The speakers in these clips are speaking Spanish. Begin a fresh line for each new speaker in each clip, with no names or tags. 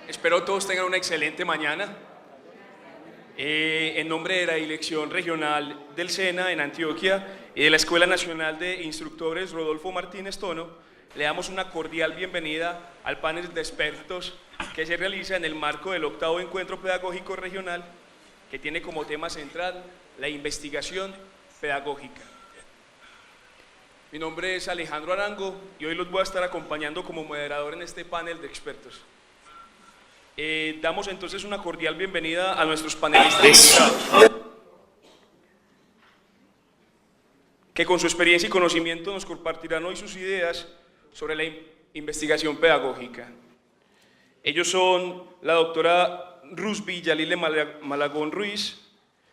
Espero todos tengan una excelente mañana. En nombre de la Dirección Regional del SENA en Antioquia y de la Escuela Nacional de Instructores Rodolfo Martínez Tono, le damos una cordial bienvenida al panel de expertos que se realiza en el marco del 8º Encuentro Pedagógico Regional, que tiene como tema central la investigación pedagógica. Mi nombre es Alejandro Arango y hoy los voy a estar acompañando como moderador en este panel de expertos. Damos entonces una cordial bienvenida a nuestros panelistas invitados, que con su experiencia y conocimiento nos compartirán hoy sus ideas sobre la investigación pedagógica. Ellos son la doctora Rusby Yalile Malagón Ruiz,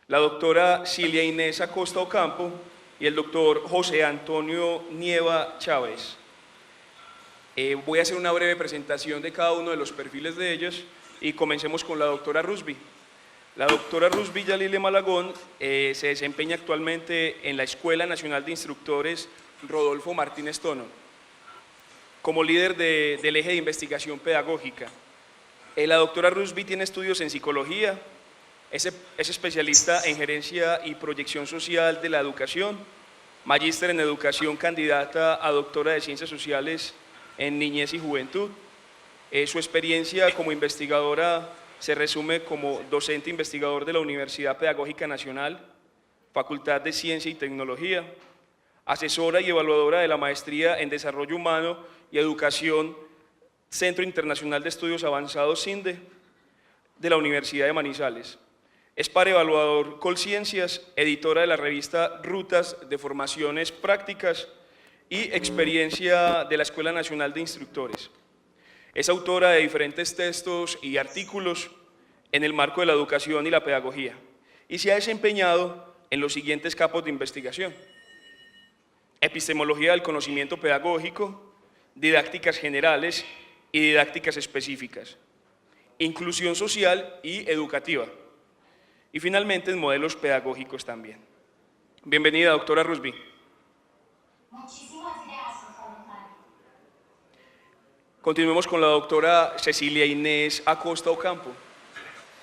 la doctora Cilia Inés Acosta Ocampo y el doctor José Antonio Nieva Chávez. Voy a hacer una breve presentación de cada uno de los perfiles de ellos y comencemos con la doctora Rusby. La doctora Rusby Yalile Malagón se desempeña actualmente en la Escuela Nacional de Instructores Rodolfo Martínez Tono como líder del eje de investigación pedagógica. La doctora Rusby tiene estudios en psicología, es especialista en gerencia y proyección social de la educación, magíster en educación, candidata a doctora de ciencias sociales en niñez y juventud. Su experiencia como investigadora se resume como docente investigador de la Universidad Pedagógica Nacional, Facultad de Ciencia y Tecnología, asesora y evaluadora de la Maestría en Desarrollo Humano y Educación, Centro Internacional de Estudios Avanzados CINDE, de la Universidad de Manizales. Es par evaluador Colciencias, editora de la revista Rutas de Formaciones Prácticas y Experiencia de la Escuela Nacional de Instructores. Es autora de diferentes textos y artículos en el marco de la educación y la pedagogía y se ha desempeñado en los siguientes campos de investigación: epistemología del conocimiento pedagógico, didácticas generales y didácticas específicas, inclusión social y educativa, y finalmente en modelos pedagógicos también. Bienvenida, doctora Rusby.
Muchísimas gracias, Alejandro.
Continuemos con la doctora Cecilia Inés Acosta Ocampo.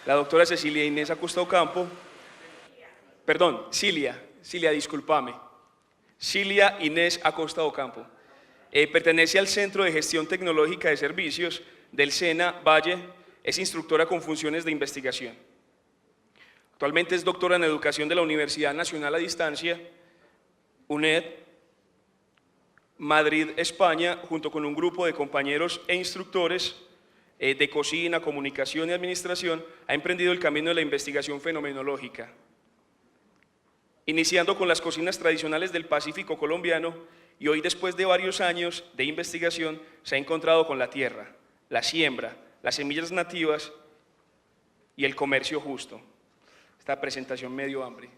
La doctora Cecilia Inés Acosta Ocampo, perdón, Cilia, discúlpame. Cilia Inés Acosta Ocampo. Pertenece al Centro de Gestión Tecnológica de Servicios del SENA Valle, es instructora con funciones de investigación. Actualmente es doctora en Educación de la Universidad Nacional a Distancia, UNED, Madrid, España, junto con un grupo de compañeros e instructores de cocina, comunicación y administración, ha emprendido el camino de la investigación fenomenológica, iniciando con las cocinas tradicionales del Pacífico colombiano, y hoy, después de varios años de investigación, se ha encontrado con la tierra, la siembra, las semillas nativas y el comercio justo. Esta presentación me dio hambre.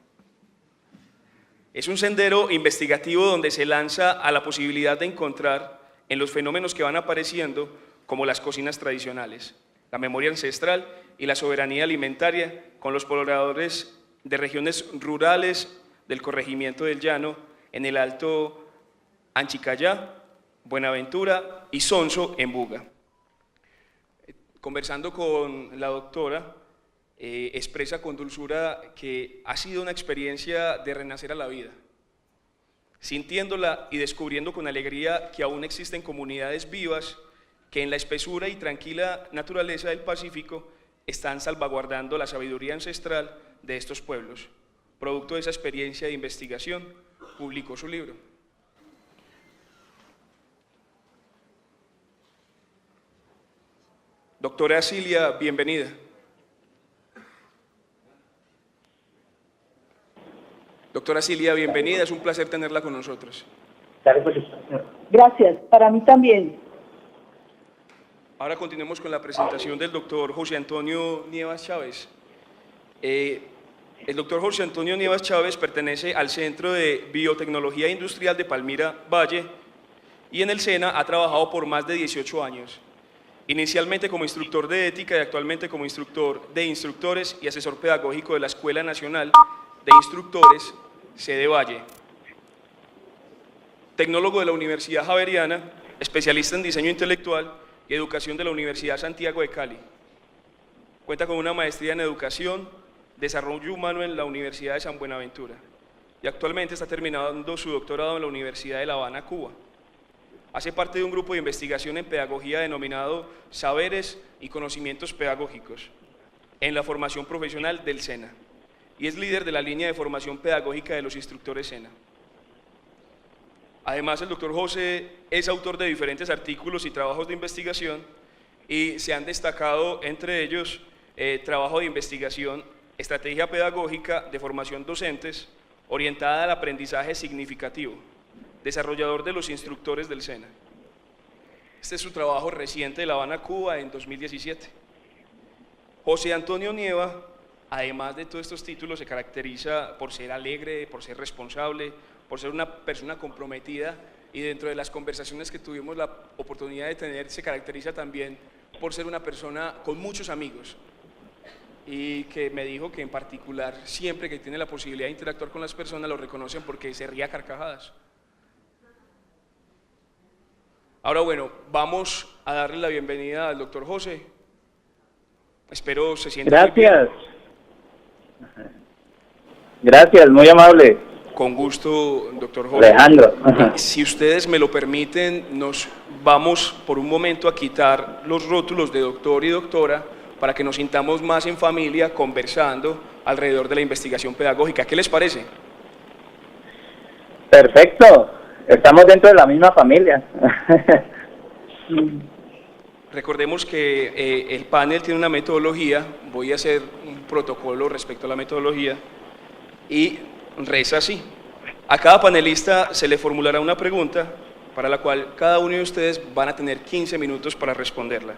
Es un sendero investigativo donde se lanza a la posibilidad de encontrar en los fenómenos que van apareciendo, como las cocinas tradicionales, la memoria ancestral y la soberanía alimentaria, con los pobladores de regiones rurales del corregimiento del Llano, en el Alto Anchicayá, Buenaventura y Sonso en Buga. Conversando con la doctora, expresa con dulzura que ha sido una experiencia de renacer a la vida, sintiéndola y descubriendo con alegría que aún existen comunidades vivas que en la espesura y tranquila naturaleza del Pacífico están salvaguardando la sabiduría ancestral de estos pueblos. Producto de esa experiencia de investigación, publicó su libro. Doctora Cilia, bienvenida. Doctora Cilia, bienvenida, es un placer tenerla con nosotros.
Gracias, para mí también.
Ahora continuemos con la presentación del doctor José Antonio Nievas Chávez. El doctor José Antonio Nievas Chávez pertenece al Centro de Biotecnología Industrial de Palmira Valle y en el SENA ha trabajado por más de 18 años. Inicialmente como instructor de ética y actualmente como instructor de instructores y asesor pedagógico de la Escuela Nacional de Instructores, sede Valle. Tecnólogo de la Universidad Javeriana, especialista en diseño intelectual y Educación de la Universidad Santiago de Cali. Cuenta con una maestría en Educación, Desarrollo Humano en la Universidad de San Buenaventura y actualmente está terminando su doctorado en la Universidad de La Habana, Cuba. Hace parte de un grupo de investigación en pedagogía denominado Saberes y Conocimientos Pedagógicos en la formación profesional del SENA y es líder de la línea de formación pedagógica de los instructores SENA. Además, el doctor José es autor de diferentes artículos y trabajos de investigación y se han destacado entre ellos trabajo de investigación, estrategia pedagógica de formación docentes orientada al aprendizaje significativo, desarrollador de los instructores del SENA. Este es su trabajo reciente de La Habana, Cuba, en 2017. José Antonio Nieva, además de todos estos títulos, se caracteriza por ser alegre, por ser responsable, por ser una persona comprometida y dentro de las conversaciones que tuvimos la oportunidad de tener, se caracteriza también por ser una persona con muchos amigos y que me dijo que en particular siempre que tiene la posibilidad de interactuar con las personas lo reconocen porque se ríe a carcajadas. Ahora bueno, vamos a darle la bienvenida al doctor José. Espero se sienta muy bien.
Gracias. Gracias, muy amable.
Con gusto, doctor José.
Alejandro.
Si ustedes me lo permiten, nos vamos por un momento a quitar los rótulos de doctor y doctora para que nos sintamos más en familia conversando alrededor de la investigación pedagógica. ¿Qué les parece?
Perfecto. Estamos dentro de la misma familia.
Recordemos que el panel tiene una metodología, voy a hacer un protocolo respecto a la metodología y reza así. A cada panelista se le formulará una pregunta para la cual cada uno de ustedes van a tener 15 minutos para responderla.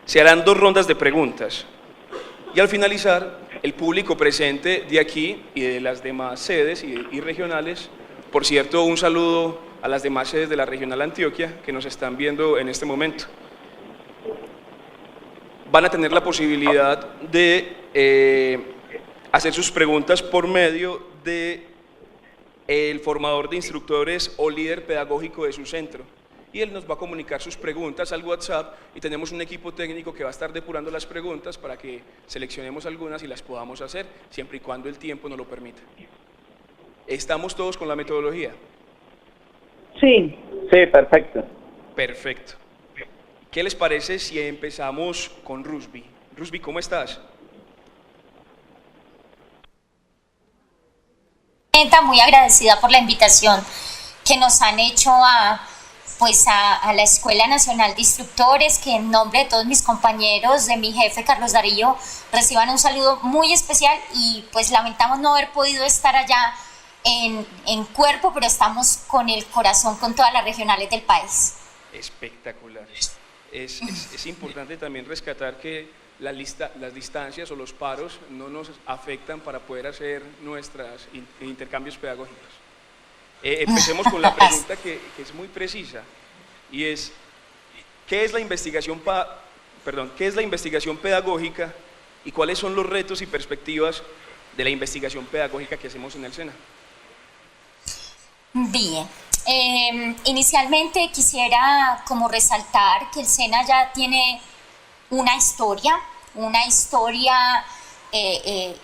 Se harán 2 rondas de preguntas y al finalizar el público presente de aquí y de las demás sedes y regionales. Por cierto, un saludo a las demás sedes de la Regional Antioquia que nos están viendo en este momento. Van a tener la posibilidad de hacer sus preguntas por medio de el formador de instructores o líder pedagógico de su centro. Y él nos va a comunicar sus preguntas al WhatsApp y tenemos un equipo técnico que va a estar depurando las preguntas para que seleccionemos algunas y las podamos hacer, siempre y cuando el tiempo nos lo permita. ¿Estamos todos con la metodología?
Sí. Sí, perfecto.
Perfecto. ¿Qué les parece si empezamos con Rusby? Rusby, ¿cómo estás?
Muy agradecida por la invitación que nos han hecho a la Escuela Nacional de Instructores, que en nombre de todos mis compañeros, de mi jefe Carlos Darío, reciban un saludo muy especial y pues lamentamos no haber podido estar allá en cuerpo, pero estamos con el corazón con todas las regionales del país.
Espectacular. Es importante también rescatar que las distancias o los paros no nos afectan para poder hacer nuestros intercambios pedagógicos. Empecemos con la pregunta que es muy precisa y es ¿qué es la investigación pedagógica y cuáles son los retos y perspectivas de la investigación pedagógica que hacemos en el SENA?
Bien, inicialmente quisiera como resaltar que el SENA ya tiene una historia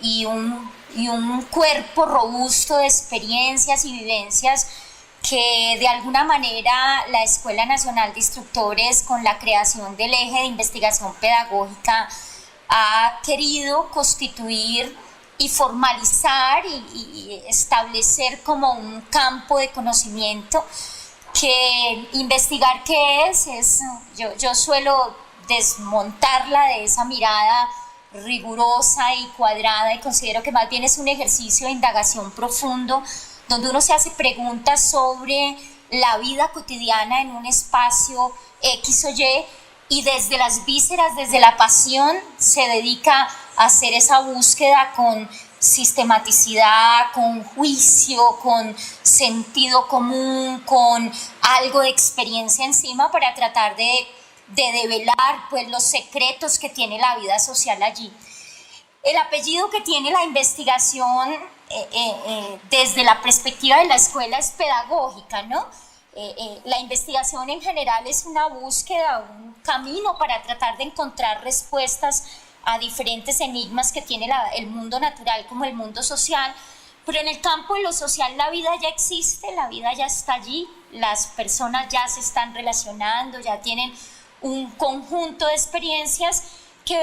y un cuerpo robusto de experiencias y vivencias que de alguna manera la Escuela Nacional de Instructores, con la creación del eje de investigación pedagógica, ha querido constituir y formalizar y establecer como un campo de conocimiento que investigar qué es yo suelo desmontarla de esa mirada rigurosa y cuadrada y considero que más bien es un ejercicio de indagación profundo donde uno se hace preguntas sobre la vida cotidiana en un espacio X o Y desde las vísceras, desde la pasión se dedica a hacer esa búsqueda con sistematicidad, con juicio, con sentido común, con algo de experiencia encima para tratar de develar pues, los secretos que tiene la vida social allí. El apellido que tiene la investigación desde la perspectiva de la escuela es pedagógica, ¿no? La investigación en general es una búsqueda, un camino para tratar de encontrar respuestas a diferentes enigmas que tiene el mundo natural como el mundo social, pero en el campo de lo social la vida ya existe, la vida ya está allí, las personas ya se están relacionando, ya tienen un conjunto de experiencias que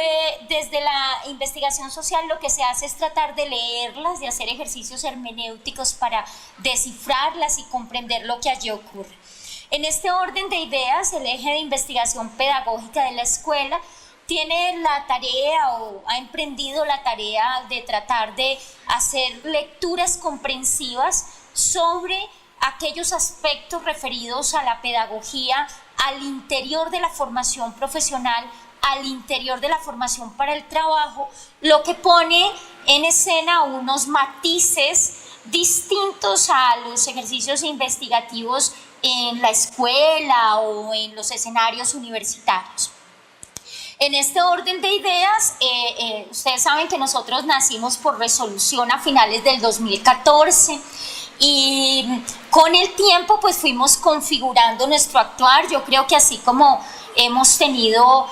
desde la investigación social lo que se hace es tratar de leerlas, de hacer ejercicios hermenéuticos para descifrarlas y comprender lo que allí ocurre. En este orden de ideas, el eje de investigación pedagógica de la escuela tiene la tarea o ha emprendido la tarea de tratar de hacer lecturas comprensivas sobre aquellos aspectos referidos a la pedagogía al interior de la formación profesional, al interior de la formación para el trabajo, lo que pone en escena unos matices distintos a los ejercicios investigativos en la escuela o en los escenarios universitarios. En este orden de ideas, ustedes saben que nosotros nacimos por resolución a finales del 2014 y con el tiempo pues fuimos configurando nuestro actuar. Yo creo que así como hemos tenido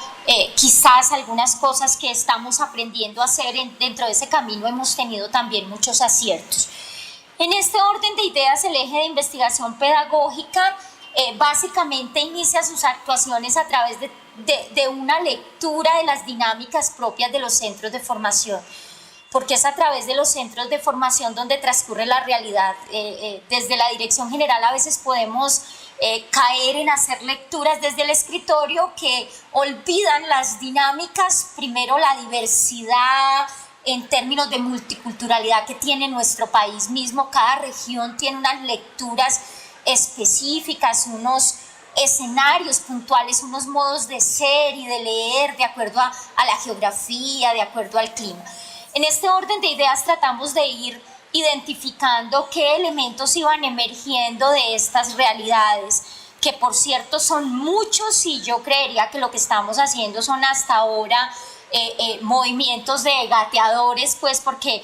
quizás algunas cosas que estamos aprendiendo a hacer dentro de ese camino, hemos tenido también muchos aciertos. En este orden de ideas, el eje de investigación pedagógica básicamente inicia sus actuaciones a través de una lectura de las dinámicas propias de los centros de formación, porque es a través de los centros de formación donde transcurre la realidad. Desde la dirección general a veces podemos caer en hacer lecturas desde el escritorio que olvidan las dinámicas, primero la diversidad en términos de multiculturalidad que tiene nuestro país mismo. Cada región tiene unas lecturas específicas, unos escenarios puntuales, unos modos de ser y de leer de acuerdo a la geografía, de acuerdo al clima. En este orden de ideas tratamos de ir identificando qué elementos iban emergiendo de estas realidades, que por cierto son muchos, y yo creería que lo que estamos haciendo son hasta ahora movimientos de gateadores, pues porque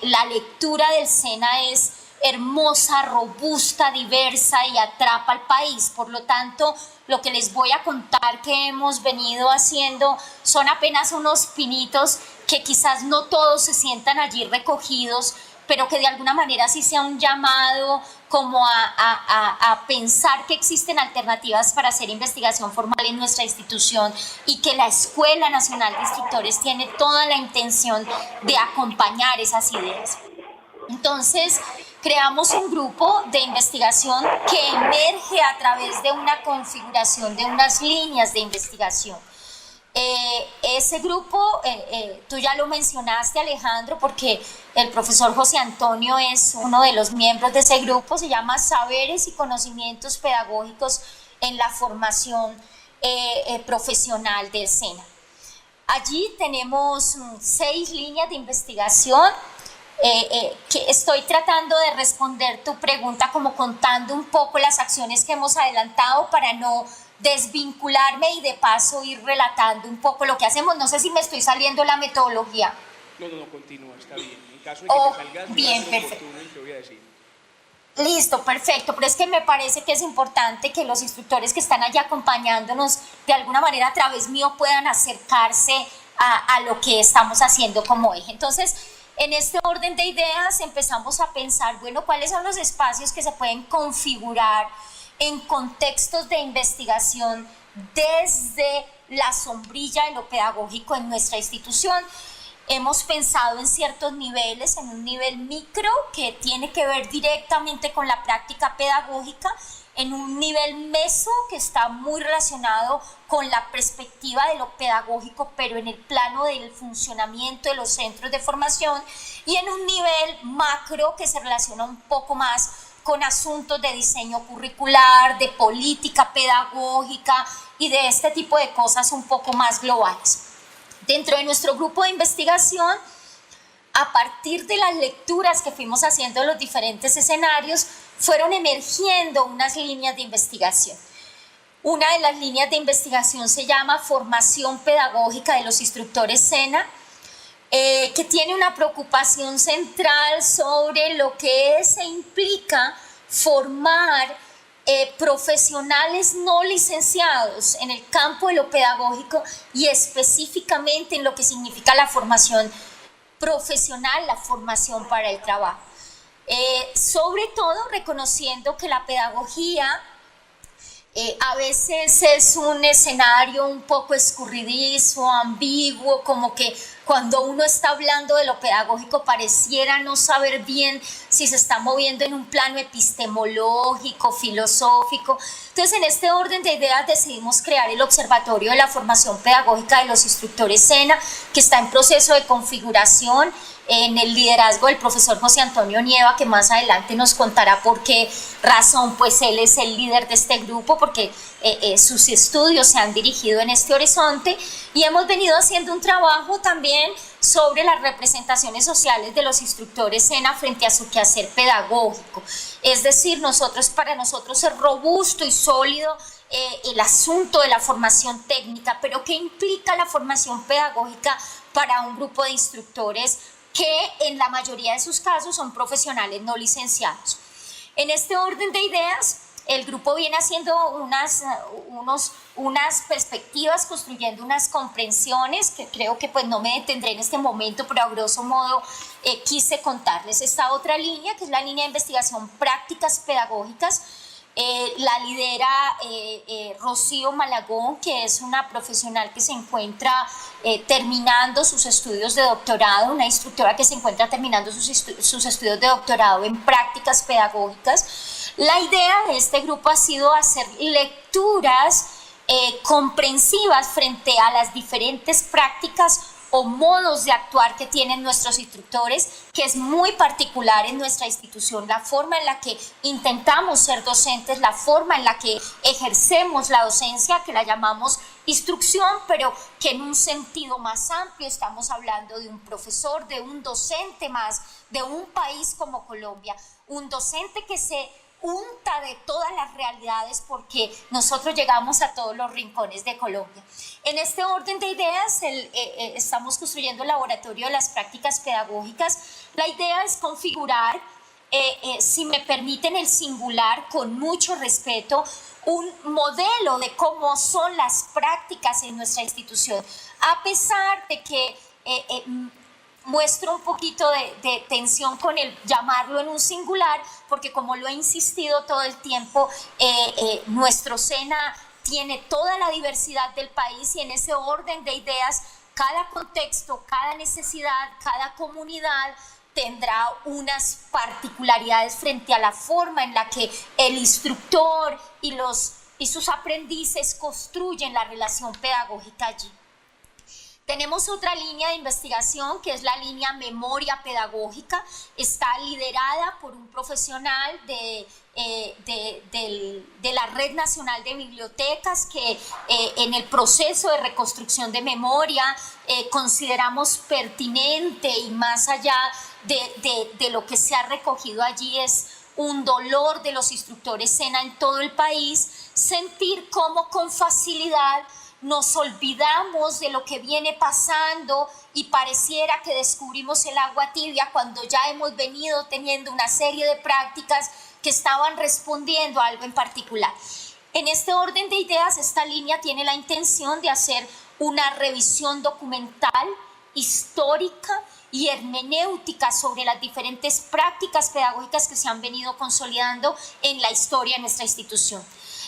la lectura del SENA es hermosa, robusta, diversa y atrapa al país. Por lo tanto, lo que les voy a contar que hemos venido haciendo son apenas unos pinitos que quizás no todos se sientan allí recogidos, pero que de alguna manera sí sea un llamado como a pensar que existen alternativas para hacer investigación formal en nuestra institución y que la Escuela Nacional de Instructores tiene toda la intención de acompañar esas ideas. Entonces, creamos un grupo de investigación que emerge a través de una configuración de unas líneas de investigación. Ese grupo, tú ya lo mencionaste, Alejandro, porque el profesor José Antonio es uno de los miembros de ese grupo, se llama Saberes y Conocimientos Pedagógicos en la Formación Profesional del SENA. Allí tenemos 6 líneas de investigación. Que estoy tratando de responder tu pregunta como contando un poco las acciones que hemos adelantado para no desvincularme y de paso ir relatando un poco lo que hacemos. No sé si me estoy saliendo la metodología.
No, continúa, está bien. En caso de que te salgas,
bien, perfecto.
Te voy a decir.
Listo, perfecto, pero es que me parece que es importante que los instructores que están allá acompañándonos de alguna manera a través mío puedan acercarse a lo que estamos haciendo como eje. Entonces, en este orden de ideas empezamos a pensar, bueno, ¿cuáles son los espacios que se pueden configurar en contextos de investigación desde la sombrilla de lo pedagógico en nuestra institución? Hemos pensado en ciertos niveles, en un nivel micro que tiene que ver directamente con la práctica pedagógica, en un nivel meso que está muy relacionado con la perspectiva de lo pedagógico, pero en el plano del funcionamiento de los centros de formación, y en un nivel macro que se relaciona un poco más con asuntos de diseño curricular, de política pedagógica y de este tipo de cosas un poco más globales. Dentro de nuestro grupo de investigación, a partir de las lecturas que fuimos haciendo en los diferentes escenarios, fueron emergiendo unas líneas de investigación. Una de las líneas de investigación se llama Formación Pedagógica de los Instructores SENA, que tiene una preocupación central sobre lo que se implica formar profesionales no licenciados en el campo de lo pedagógico y específicamente en lo que significa la formación profesional, la formación para el trabajo. Sobre todo reconociendo que la pedagogía a veces es un escenario un poco escurridizo, ambiguo, como que cuando uno está hablando de lo pedagógico pareciera no saber bien si se está moviendo en un plano epistemológico, filosófico. Entonces, en este orden de ideas decidimos crear el Observatorio de la Formación Pedagógica de los Instructores SENA, que está en proceso de configuración en el liderazgo del profesor José Antonio Nieva, que más adelante nos contará por qué razón pues él es el líder de este grupo, porque sus estudios se han dirigido en este horizonte, y hemos venido haciendo un trabajo también sobre las representaciones sociales de los instructores SENA frente a su quehacer pedagógico. Es decir, para nosotros es robusto y sólido el asunto de la formación técnica, pero ¿qué implica la formación pedagógica para un grupo de instructores que en la mayoría de sus casos son profesionales no licenciados? En este orden de ideas, el grupo viene haciendo unas perspectivas, construyendo unas comprensiones que creo que pues no me detendré en este momento, pero a grosso modo quise contarles esta otra línea, que es la línea de investigación prácticas pedagógicas. La lidera Rocío Malagón, que es una profesional que se encuentra terminando sus estudios de doctorado, una instructora que se encuentra terminando sus estudios de doctorado en prácticas pedagógicas. La idea de este grupo ha sido hacer lecturas comprensivas frente a las diferentes prácticas o modos de actuar que tienen nuestros instructores, que es muy particular en nuestra institución, la forma en la que intentamos ser docentes, la forma en la que ejercemos la docencia, que la llamamos instrucción, pero que en un sentido más amplio estamos hablando de un profesor, de un docente más, de un país como Colombia, un docente que se unta de todas las realidades porque nosotros llegamos a todos los rincones de Colombia. En este orden de ideas estamos construyendo el laboratorio de las prácticas pedagógicas. La idea es configurar, si me permiten el singular, con mucho respeto, un modelo de cómo son las prácticas en nuestra institución, a pesar de que muestro un poquito de tensión con el llamarlo en un singular, porque como lo he insistido todo el tiempo, nuestro SENA tiene toda la diversidad del país, y en ese orden de ideas, cada contexto, cada necesidad, cada comunidad tendrá unas particularidades frente a la forma en la que el instructor y sus aprendices construyen la relación pedagógica allí. Tenemos otra línea de investigación, que es la línea memoria pedagógica. Está liderada por un profesional de la Red Nacional de Bibliotecas, que en el proceso de reconstrucción de memoria consideramos pertinente, y más allá de lo que se ha recogido allí, es un dolor de los instructores SENA en todo el país, sentir cómo con facilidad nos olvidamos de lo que viene pasando y pareciera que descubrimos el agua tibia cuando ya hemos venido teniendo una serie de prácticas que estaban respondiendo a algo en particular. En este orden de ideas, esta línea tiene la intención de hacer una revisión documental, histórica y hermenéutica sobre las diferentes prácticas pedagógicas que se han venido consolidando en la historia de nuestra institución.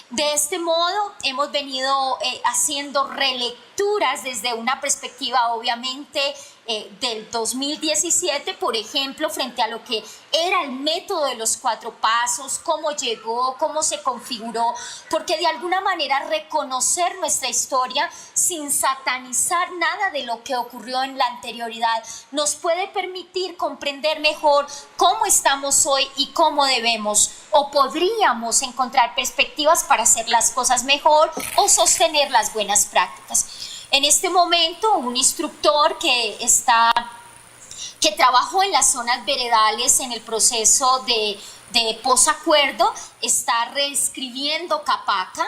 De este modo, hemos venido haciendo relecturas desde una perspectiva, obviamente, del 2017, por ejemplo, frente a lo que era el método de los 4 pasos, cómo llegó, cómo se configuró, porque de alguna manera reconocer nuestra historia sin satanizar nada de lo que ocurrió en la anterioridad nos puede permitir comprender mejor cómo estamos hoy y cómo debemos o podríamos encontrar perspectivas para hacer las cosas mejor o sostener las buenas prácticas. En este momento, un instructor que trabajó en las zonas veredales en el proceso de posacuerdo está reescribiendo Capaca,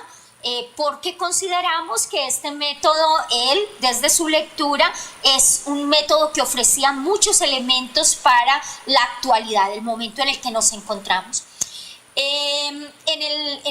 porque consideramos que este método, él, desde su lectura, es un método que ofrecía muchos elementos para la actualidad, el momento en el que nos encontramos. En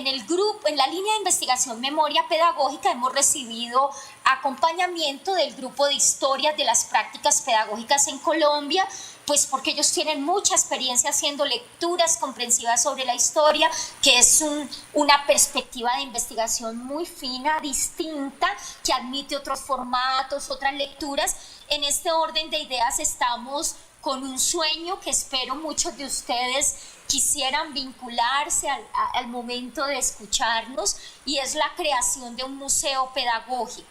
el grupo, en la línea de investigación Memoria Pedagógica, hemos recibido acompañamiento del grupo de historias de las prácticas pedagógicas en Colombia, pues porque ellos tienen mucha experiencia haciendo lecturas comprensivas sobre la historia, que es una perspectiva de investigación muy fina, distinta, que admite otros formatos, otras lecturas. En este orden de ideas estamos con un sueño que espero muchos de ustedes quisieran vincularse al momento de escucharnos, y es la creación de un museo pedagógico.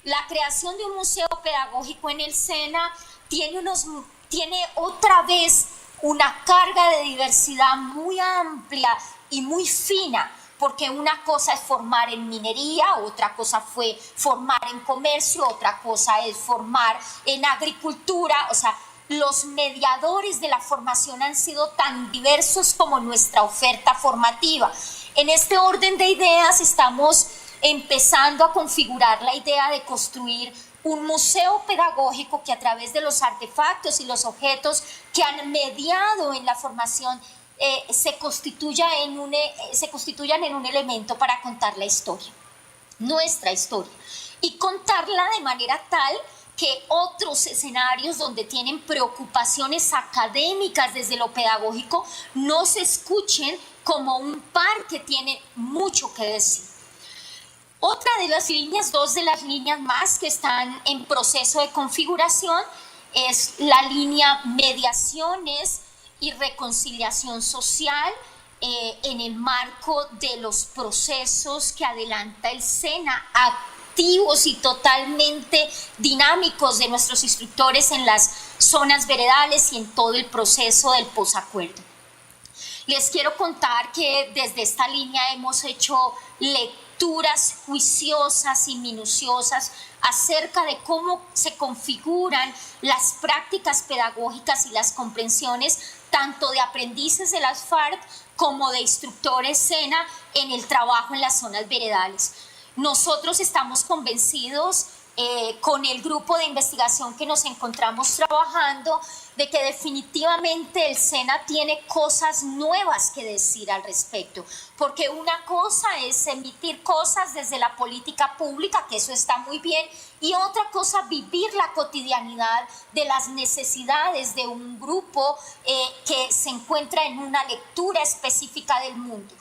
La creación de un museo pedagógico en el SENA tiene otra vez una carga de diversidad muy amplia y muy fina, porque una cosa es formar en minería, otra cosa fue formar en comercio, otra cosa es formar en agricultura. O sea, los mediadores de la formación han sido tan diversos como nuestra oferta formativa. En este orden de ideas estamos empezando a configurar la idea de construir un museo pedagógico que, a través de los artefactos y los objetos que han mediado en la formación, se constituyan en un elemento para contar la historia, nuestra historia, y contarla de manera tal que otros escenarios donde tienen preocupaciones académicas desde lo pedagógico no se escuchen como un par que tiene mucho que decir. Otra de las líneas, dos de las líneas más que están en proceso de configuración, es la línea mediaciones y reconciliación social, en el marco de los procesos que adelanta el SENA, activos y totalmente dinámicos de nuestros instructores en las zonas veredales y en todo el proceso del posacuerdo. Les quiero contar que desde esta línea hemos hecho lecturas juiciosas y minuciosas acerca de cómo se configuran las prácticas pedagógicas y las comprensiones tanto de aprendices de las FARC como de instructores SENA en el trabajo en las zonas veredales. Nosotros estamos convencidos, con el grupo de investigación que nos encontramos trabajando, de que definitivamente el SENA tiene cosas nuevas que decir al respecto, porque una cosa es emitir cosas desde la política pública, que eso está muy bien, y otra cosa vivir la cotidianidad de las necesidades de un grupo que se encuentra en una lectura específica del mundo.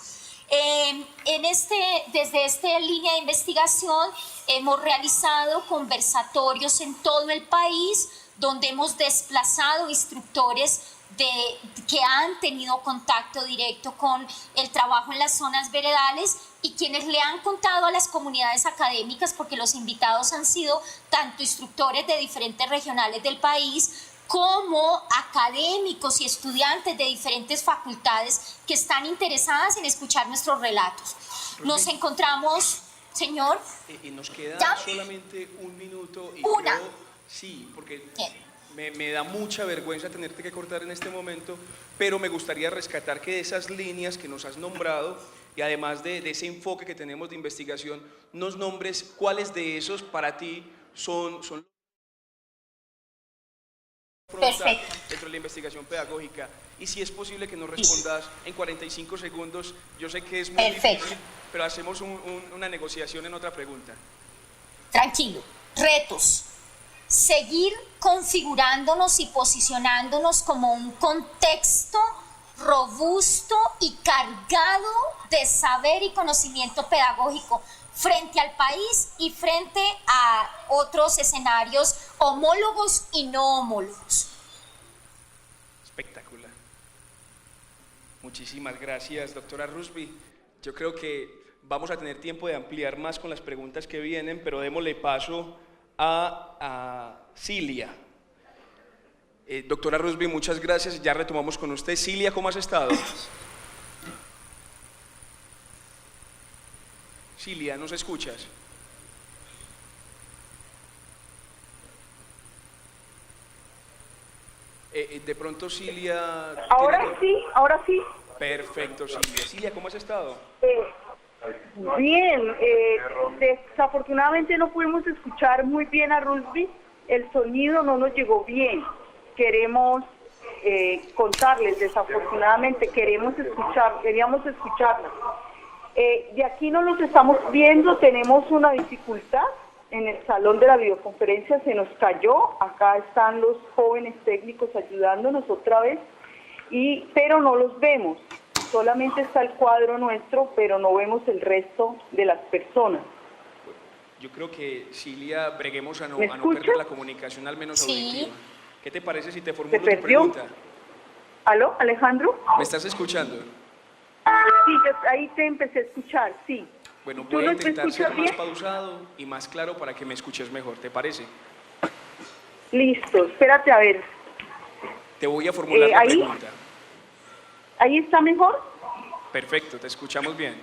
Desde esta línea de investigación hemos realizado conversatorios en todo el país, donde hemos desplazado instructores que han tenido contacto directo con el trabajo en las zonas veredales, y quienes le han contado a las comunidades académicas, porque los invitados han sido tanto instructores de diferentes regionales del país como académicos y estudiantes de diferentes facultades que están interesadas en escuchar nuestros relatos. Nos encontramos, señor.
Nos queda
¿ya?
Solamente un minuto. Y
Una.
Sí, porque me da mucha vergüenza tenerte que cortar en este momento, pero me gustaría rescatar que de esas líneas que nos has nombrado, y además de ese enfoque que tenemos de investigación, nos nombres cuáles de esos para ti son
Perfecto.
dentro de la investigación pedagógica, y si es posible que nos respondas en 45 segundos. Yo sé que es muy difícil, pero hacemos una negociación en otra pregunta.
Tranquilo. Retos. Seguir configurándonos y posicionándonos como un contexto robusto y cargado de saber y conocimiento pedagógico frente al país y frente a otros escenarios homólogos y no homólogos.
Espectacular. Muchísimas gracias, doctora Rusby. Yo creo que vamos a tener tiempo de ampliar más con las preguntas que vienen, pero démosle paso a Cilia. Doctora Rusby, muchas gracias. Ya retomamos con usted. Cilia, ¿cómo has estado? Cilia, ¿nos escuchas? De pronto Cilia...
Ahora sí.
Perfecto, Cilia. Cilia, ¿cómo has estado?
Bien, desafortunadamente no pudimos escuchar muy bien a Rusby, el sonido no nos llegó bien. Queremos contarles, desafortunadamente queríamos escucharlos. De aquí no los estamos viendo, tenemos una dificultad en el salón de la videoconferencia, se nos cayó, acá están los jóvenes técnicos ayudándonos otra vez, pero no los vemos, solamente está el cuadro nuestro, pero no vemos el resto de las personas.
Yo creo que, Cilia, breguemos a no
escuchas?
perder la comunicación al menos
Sí.
auditiva. ¿Qué te parece si te formulo tu
perdió?
pregunta?
¿Aló, Alejandro?
¿Me estás escuchando?
Sí, ahí te empecé a escuchar, sí.
Bueno,
¿Tú
voy a
no te
intentar ser
escuchas
más
bien?
pausado y más claro para que me escuches mejor, ¿te parece?
Listo, espérate a ver.
Te voy a formular la
ahí.
pregunta.
¿Ahí está mejor?
Perfecto, te escuchamos bien.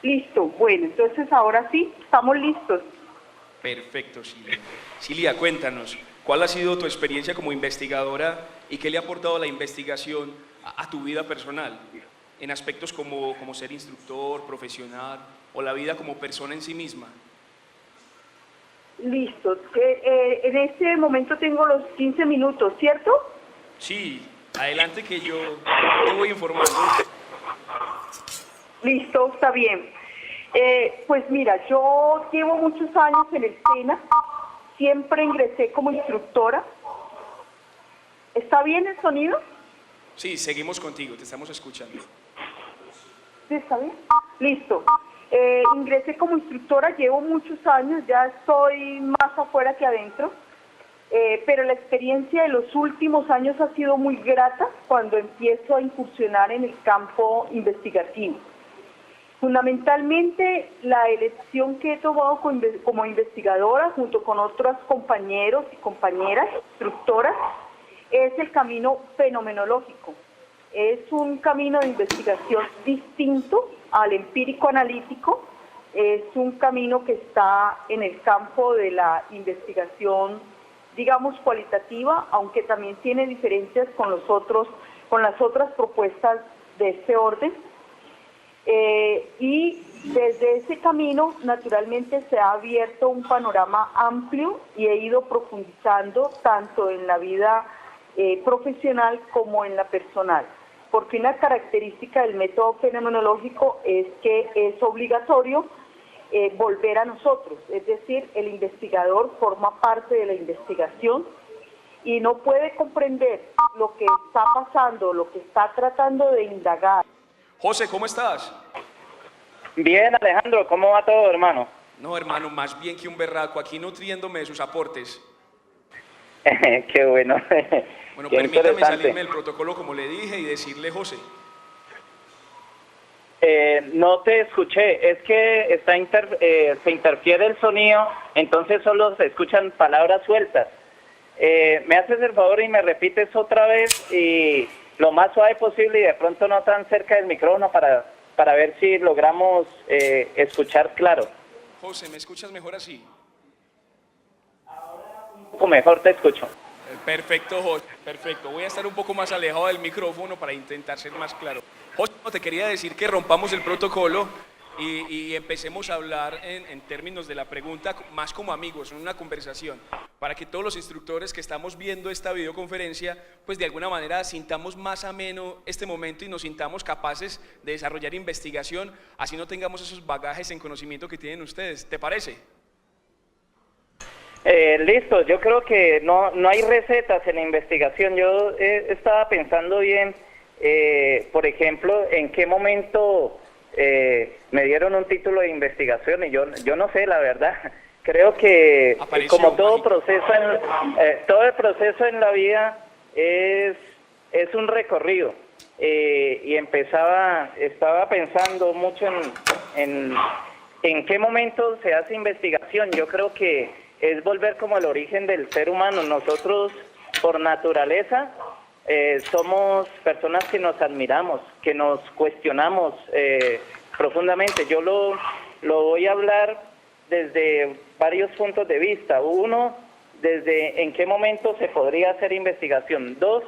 Listo, bueno, entonces ahora sí, estamos listos.
Perfecto, Cilia. Cilia, cuéntanos, ¿cuál ha sido tu experiencia como investigadora y qué le ha aportado la investigación a tu vida personal? En aspectos como ser instructor, profesional o la vida como persona en sí misma.
Listo. En este momento tengo los 15 minutos, ¿cierto?
Sí, adelante que yo te voy informando.
Listo, está bien. Pues mira, yo llevo muchos años en el SENA, siempre ingresé como instructora. ¿Está bien el sonido?
Sí, seguimos contigo, te estamos escuchando.
Sí, está bien. Listo. Ingresé como instructora, llevo muchos años, ya estoy más afuera que adentro, pero la experiencia de los últimos años ha sido muy grata cuando empiezo a incursionar en el campo investigativo. Fundamentalmente, la elección que he tomado como investigadora, junto con otros compañeros y compañeras instructoras, es el camino fenomenológico. Es un camino de investigación distinto al empírico analítico, es un camino que está en el campo de la investigación, digamos, cualitativa, aunque también tiene diferencias con las otras propuestas de este orden. Y desde ese camino, naturalmente, se ha abierto un panorama amplio y he ido profundizando tanto en la vida profesional como en la personal, porque una característica del método fenomenológico es que es obligatorio volver a nosotros, es decir, el investigador forma parte de la investigación y no puede comprender lo que está pasando, lo que está tratando de indagar.
José, ¿cómo estás?
Bien, Alejandro, ¿cómo va todo, hermano?
No, hermano, más bien que un berraco, aquí nutriéndome de sus aportes.
Qué bueno.
Bueno,
Qué
permítame
interesante.
salirme del protocolo como le dije y decirle, José.
No te escuché, es que se interfiere el sonido, entonces solo se escuchan palabras sueltas. ¿Me haces el favor y me repites otra vez y lo más suave posible y de pronto no tan cerca del micrófono para ver si logramos escuchar claro?
José, ¿me escuchas mejor así?
Un poco mejor te escucho.
Perfecto, José, perfecto. Voy a estar un poco más alejado del micrófono para intentar ser más claro. José, te quería decir que rompamos el protocolo y empecemos a hablar en términos de la pregunta más como amigos, en una conversación, para que todos los instructores que estamos viendo esta videoconferencia, pues de alguna manera sintamos más ameno este momento y nos sintamos capaces de desarrollar investigación, así no tengamos esos bagajes en conocimiento que tienen ustedes. ¿Te parece?
Listo, yo creo que no hay recetas en la investigación. Yo estaba pensando bien, por ejemplo, en qué momento me dieron un título de investigación y yo no sé, la verdad. Creo que como todo todo el proceso en la vida es un recorrido y estaba pensando mucho en qué momento se hace investigación. Yo creo que es volver como al origen del ser humano. Nosotros, por naturaleza, somos personas que nos admiramos, que nos cuestionamos profundamente. Yo lo voy a hablar desde varios puntos de vista. Uno, desde en qué momento se podría hacer investigación. Dos,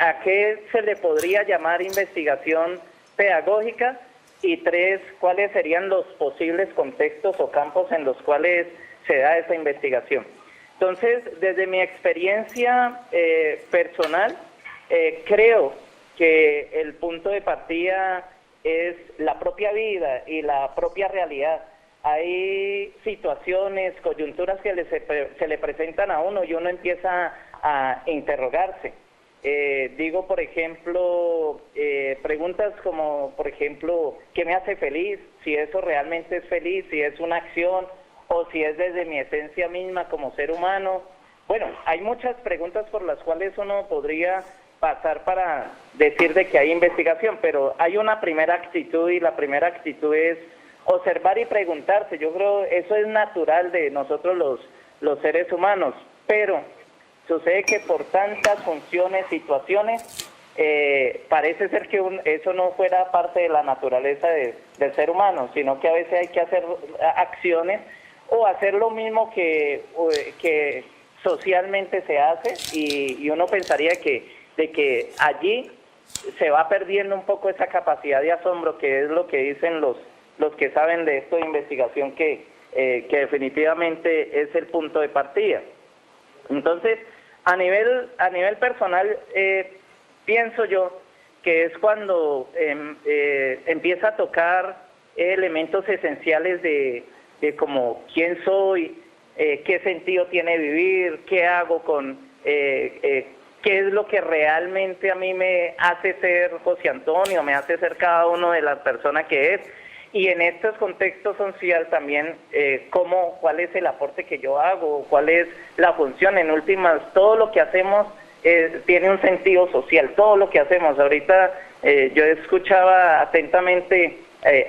a qué se le podría llamar investigación pedagógica. Y tres, ¿cuáles serían los posibles contextos o campos en los cuales se da esa investigación? Entonces, desde mi experiencia personal, creo que el punto de partida es la propia vida y la propia realidad. Hay situaciones, coyunturas que se le presentan a uno y uno empieza a interrogarse. Digo, por ejemplo, preguntas como, por ejemplo, ¿qué me hace feliz? Si eso realmente es feliz, si es una acción o si es desde mi esencia misma como ser humano. Bueno, hay muchas preguntas por las cuales uno podría pasar para decir de que hay investigación, pero hay una primera actitud y la primera actitud es observar y preguntarse. Yo creo eso es natural de nosotros los seres humanos, pero sucede que por tantas funciones, situaciones, parece ser que eso no fuera parte de la naturaleza del ser humano, sino que a veces hay que hacer acciones o hacer lo mismo que socialmente se hace y uno pensaría de que allí se va perdiendo un poco esa capacidad de asombro, que es lo que dicen los que saben de esto de investigación, que definitivamente es el punto de partida. Entonces, a nivel personal, pienso yo que es cuando empieza a tocar elementos esenciales de como quién soy, qué sentido tiene vivir, qué hago qué es lo que realmente a mí me hace ser José Antonio, me hace ser cada uno de las personas que es. Y en estos contextos sociales también, cuál es el aporte que yo hago, cuál es la función. En últimas, todo lo que hacemos tiene un sentido social, todo lo que hacemos. Ahorita yo escuchaba atentamente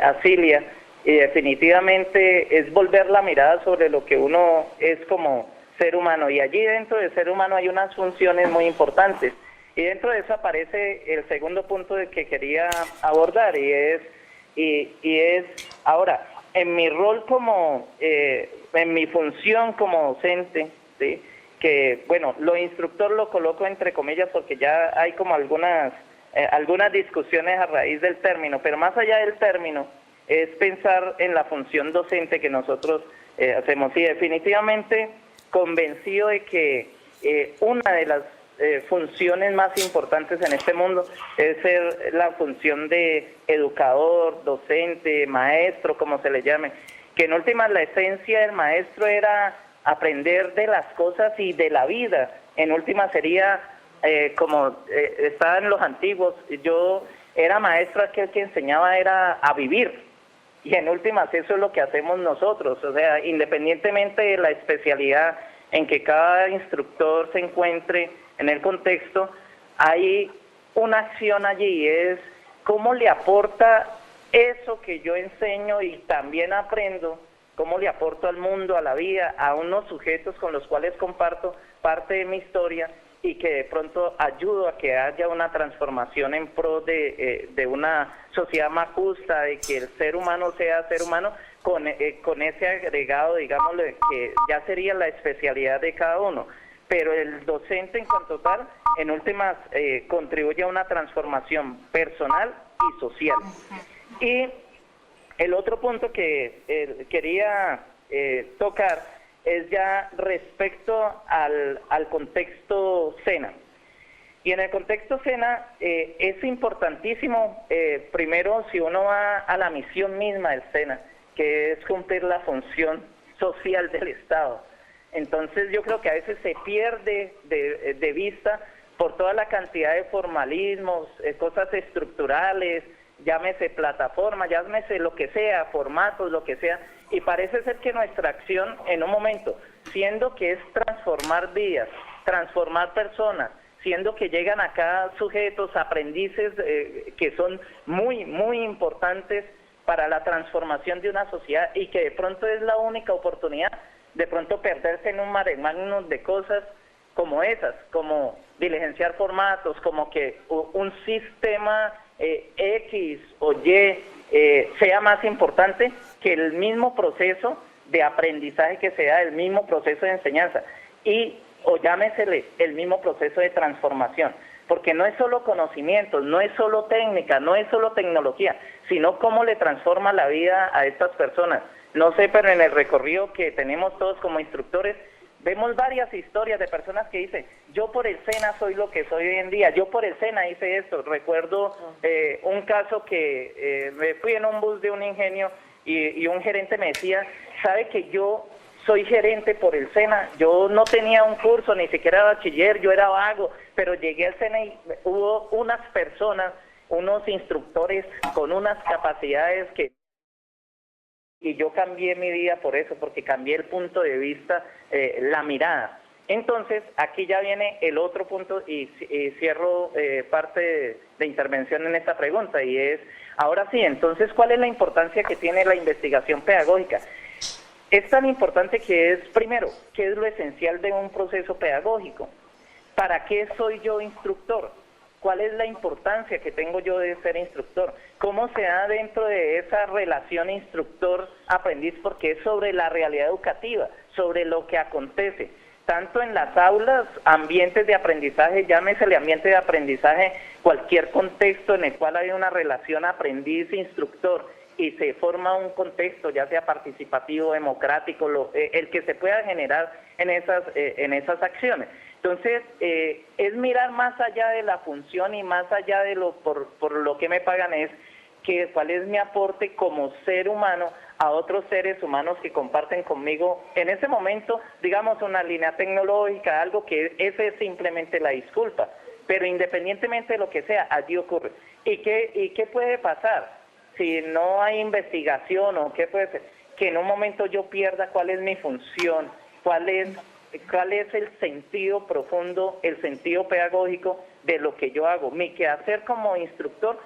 a Cilia, y definitivamente es volver la mirada sobre lo que uno es como ser humano, y allí dentro del ser humano hay unas funciones muy importantes, y dentro de eso aparece el segundo punto que quería abordar, y es ahora, en mi rol en mi función como docente, ¿sí? Que bueno, lo instructor lo coloco entre comillas porque ya hay como algunas discusiones a raíz del término, pero más allá del término, es pensar en la función docente que nosotros hacemos. Y definitivamente convencido de que una de las funciones más importantes en este mundo es ser la función de educador, docente, maestro, como se le llame, que en última la esencia del maestro era aprender de las cosas y de la vida. En última sería como estaban los antiguos, yo era maestro, aquel que enseñaba era a vivir. Y en últimas eso es lo que hacemos nosotros, o sea, independientemente de la especialidad en que cada instructor se encuentre en el contexto, hay una acción allí, es cómo le aporta eso que yo enseño y también aprendo, cómo le aporto al mundo, a la vida, a unos sujetos con los cuales comparto parte de mi historia y que de pronto ayudo a que haya una transformación en pro de una sociedad más justa, de que el ser humano sea ser humano, con ese agregado, digámoslo, que ya sería la especialidad de cada uno. Pero el docente en cuanto tal, en últimas, contribuye a una transformación personal y social. Y el otro punto que quería tocar es ya respecto al contexto SENA. Y en el contexto SENA es importantísimo, primero, si uno va a la misión misma del SENA, que es cumplir la función social del Estado. Entonces yo creo que a veces se pierde de vista por toda la cantidad de formalismos, cosas estructurales, llámese plataforma, llámese lo que sea, formatos, lo que sea, y parece ser que nuestra acción en un momento, siendo que es transformar vidas, transformar personas, siendo que llegan acá sujetos, aprendices que son muy, muy importantes para la transformación de una sociedad y que de pronto es la única oportunidad de pronto perderse en un mare magnum de cosas como esas, como diligenciar formatos, como que un sistema X o Y sea más importante que el mismo proceso de aprendizaje que se da, el mismo proceso de enseñanza o llámesele el mismo proceso de transformación, porque no es solo conocimientos, no es solo técnica, no es solo tecnología, sino cómo le transforma la vida a estas personas. No sé, pero en el recorrido que tenemos todos como instructores, Vemos varias historias de personas que dicen, yo por el SENA soy lo que soy hoy en día, yo por el SENA hice esto. Recuerdo un caso que me fui en un bus de un ingenio y un gerente me decía, ¿sabe que yo soy gerente por el SENA? Yo no tenía un curso, ni siquiera bachiller, yo era vago, pero llegué al SENA y hubo unas personas, unos instructores con unas capacidades y yo cambié mi vida por eso, porque cambié el punto de vista, la mirada. Entonces, aquí ya viene el otro punto y cierro parte de intervención en esta pregunta, y es, ahora sí, entonces, ¿cuál es la importancia que tiene la investigación pedagógica? Es tan importante que es, primero, ¿qué es lo esencial de un proceso pedagógico? ¿Para qué soy yo instructor? ¿Cuál es la importancia que tengo yo de ser instructor? ¿Cómo se da dentro de esa relación instructor-aprendiz? Porque es sobre la realidad educativa, sobre lo que acontece, tanto en las aulas, ambientes de aprendizaje, llámesele ambiente de aprendizaje, cualquier contexto en el cual hay una relación aprendiz-instructor y se forma un contexto, ya sea participativo, democrático, el que se pueda generar en esas acciones. Entonces, es mirar más allá de la función y más allá de por lo que me pagan, es que cuál es mi aporte como ser humano a otros seres humanos que comparten conmigo en ese momento, digamos, una línea tecnológica, algo que ese es simplemente la disculpa, pero independientemente de lo que sea, allí ocurre. ¿Y qué puede pasar si no hay investigación, o qué puede ser? Que en un momento yo pierda cuál es mi función, cuál es el sentido profundo, el sentido pedagógico de lo que yo hago. Mi quehacer como instructor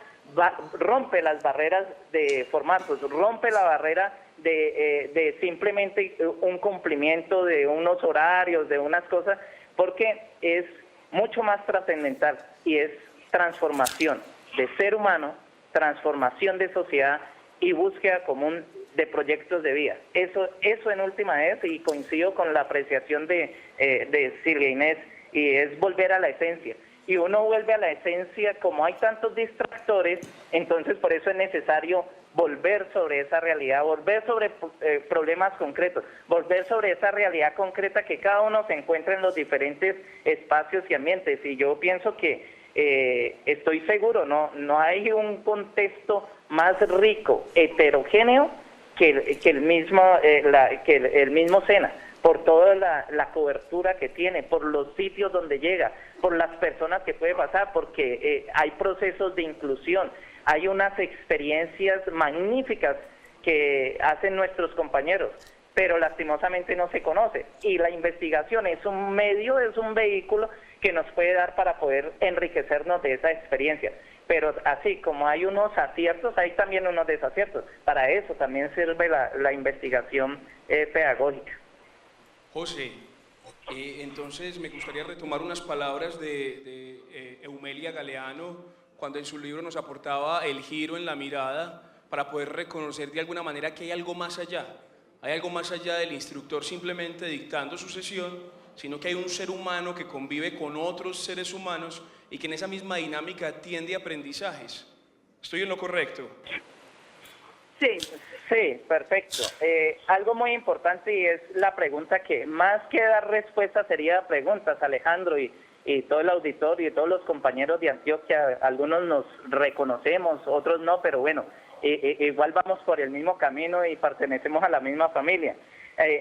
rompe las barreras de formatos, rompe la barrera de simplemente un cumplimiento de unos horarios, de unas cosas, porque es mucho más trascendental y es transformación de ser humano, transformación de sociedad y búsqueda común de proyectos de vida. Eso en última vez, y coincido con la apreciación de Silvia Inés, y es volver a la esencia. Y uno vuelve a la esencia, como hay tantos distractores, entonces por eso es necesario volver sobre esa realidad, volver sobre problemas concretos, volver sobre esa realidad concreta que cada uno se encuentra en los diferentes espacios y ambientes. Y yo pienso que estoy seguro, no hay un contexto más rico, heterogéneo, que el mismo SENA, por toda la cobertura que tiene, por los sitios donde llega, por las personas que puede pasar, porque hay procesos de inclusión, hay unas experiencias magníficas que hacen nuestros compañeros, pero lastimosamente no se conoce, y la investigación es un medio, es un vehículo que nos puede dar para poder enriquecernos de esa experiencia. Pero así como hay unos aciertos, hay también unos desaciertos. Para eso también sirve la investigación pedagógica.
José, entonces me gustaría retomar unas palabras de Eumelia Galeano, cuando en su libro nos aportaba el giro en la mirada para poder reconocer de alguna manera que hay algo más allá. Hay algo más allá del instructor simplemente dictando su sesión, sino que hay un ser humano que convive con otros seres humanos y que en esa misma dinámica atiende aprendizajes. ¿Estoy en lo correcto?
Sí, perfecto. Algo muy importante, y es la pregunta que más que dar respuesta sería preguntas, Alejandro, y todo el auditorio y todos los compañeros de Antioquia. Algunos nos reconocemos, otros no, pero bueno, igual vamos por el mismo camino y pertenecemos a la misma familia.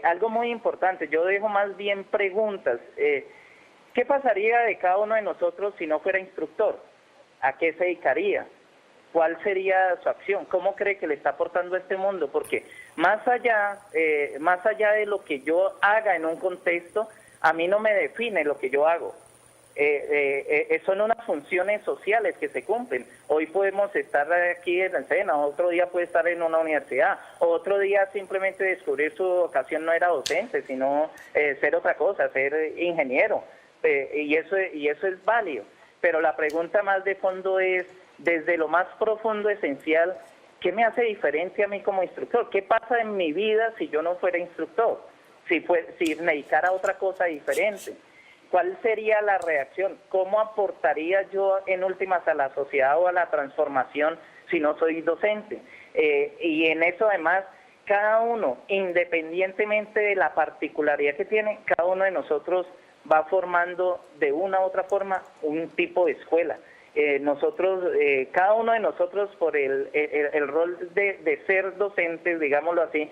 Algo muy importante, yo dejo más bien preguntas. ¿Qué pasaría de cada uno de nosotros si no fuera instructor? ¿A qué se dedicaría? ¿Cuál sería su acción? ¿Cómo cree que le está aportando a este mundo? Porque más allá de lo que yo haga en un contexto, a mí no me define lo que yo hago. Son unas funciones sociales que se cumplen. Hoy podemos estar aquí en el SENA, otro día puede estar en una universidad, otro día simplemente descubrir su vocación no era docente, sino ser otra cosa, ser ingeniero. Y eso es válido. Pero la pregunta más de fondo es, desde lo más profundo, esencial, ¿qué me hace diferente a mí como instructor? ¿Qué pasa en mi vida si yo no fuera instructor? Si me dedicara a otra cosa diferente. ¿Cuál sería la reacción? ¿Cómo aportaría yo en últimas a la sociedad o a la transformación si no soy docente? Y en eso además, cada uno, independientemente de la particularidad que tiene, cada uno de nosotros va formando de una u otra forma un tipo de escuela. Cada uno de nosotros, por el rol de ser docentes, digámoslo así,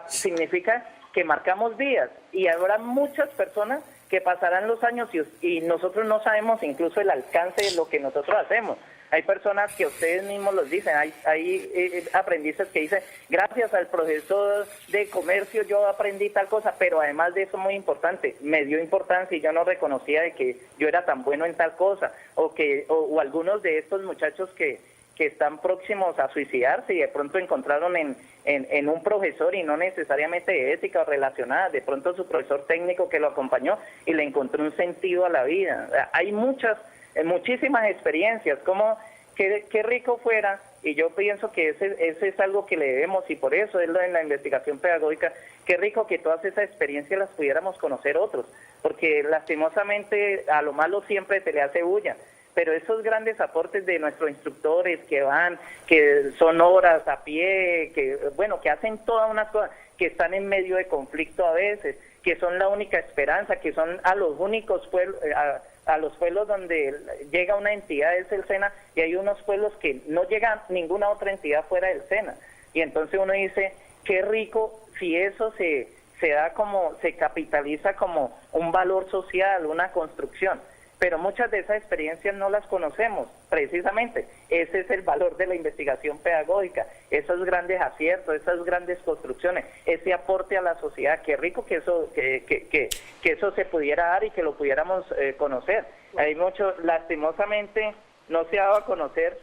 significa que marcamos vidas, y habrá muchas personas que pasarán los años y nosotros no sabemos incluso el alcance de lo que nosotros hacemos. Hay personas que ustedes mismos los dicen, hay aprendices que dicen, gracias al profesor de comercio yo aprendí tal cosa, pero además de eso, muy importante, me dio importancia y yo no reconocía de que yo era tan bueno en tal cosa, o algunos de estos muchachos que están próximos a suicidarse y de pronto encontraron en un profesor, y no necesariamente de ética o relacionada, de pronto su profesor técnico que lo acompañó y le encontró un sentido a la vida. Hay muchísimas experiencias, como qué rico fuera, y yo pienso que ese es algo que le debemos, y por eso es lo de la investigación pedagógica, qué rico que todas esas experiencias las pudiéramos conocer otros, porque lastimosamente a lo malo siempre se le hace bulla, pero esos grandes aportes de nuestros instructores que son horas a pie, que hacen todas unas cosas, que están en medio de conflicto a veces, que son la única esperanza, que son a los únicos pueblos, a los pueblos donde llega una entidad, es el SENA, y hay unos pueblos que no llega ninguna otra entidad fuera del SENA. Y entonces uno dice, qué rico si eso se capitaliza como un valor social, una construcción. Pero muchas de esas experiencias no las conocemos, precisamente. Ese es el valor de la investigación pedagógica, esos grandes aciertos, esas grandes construcciones, ese aporte a la sociedad. Qué rico que eso se pudiera dar y que lo pudiéramos conocer. Hay lastimosamente no se ha dado a conocer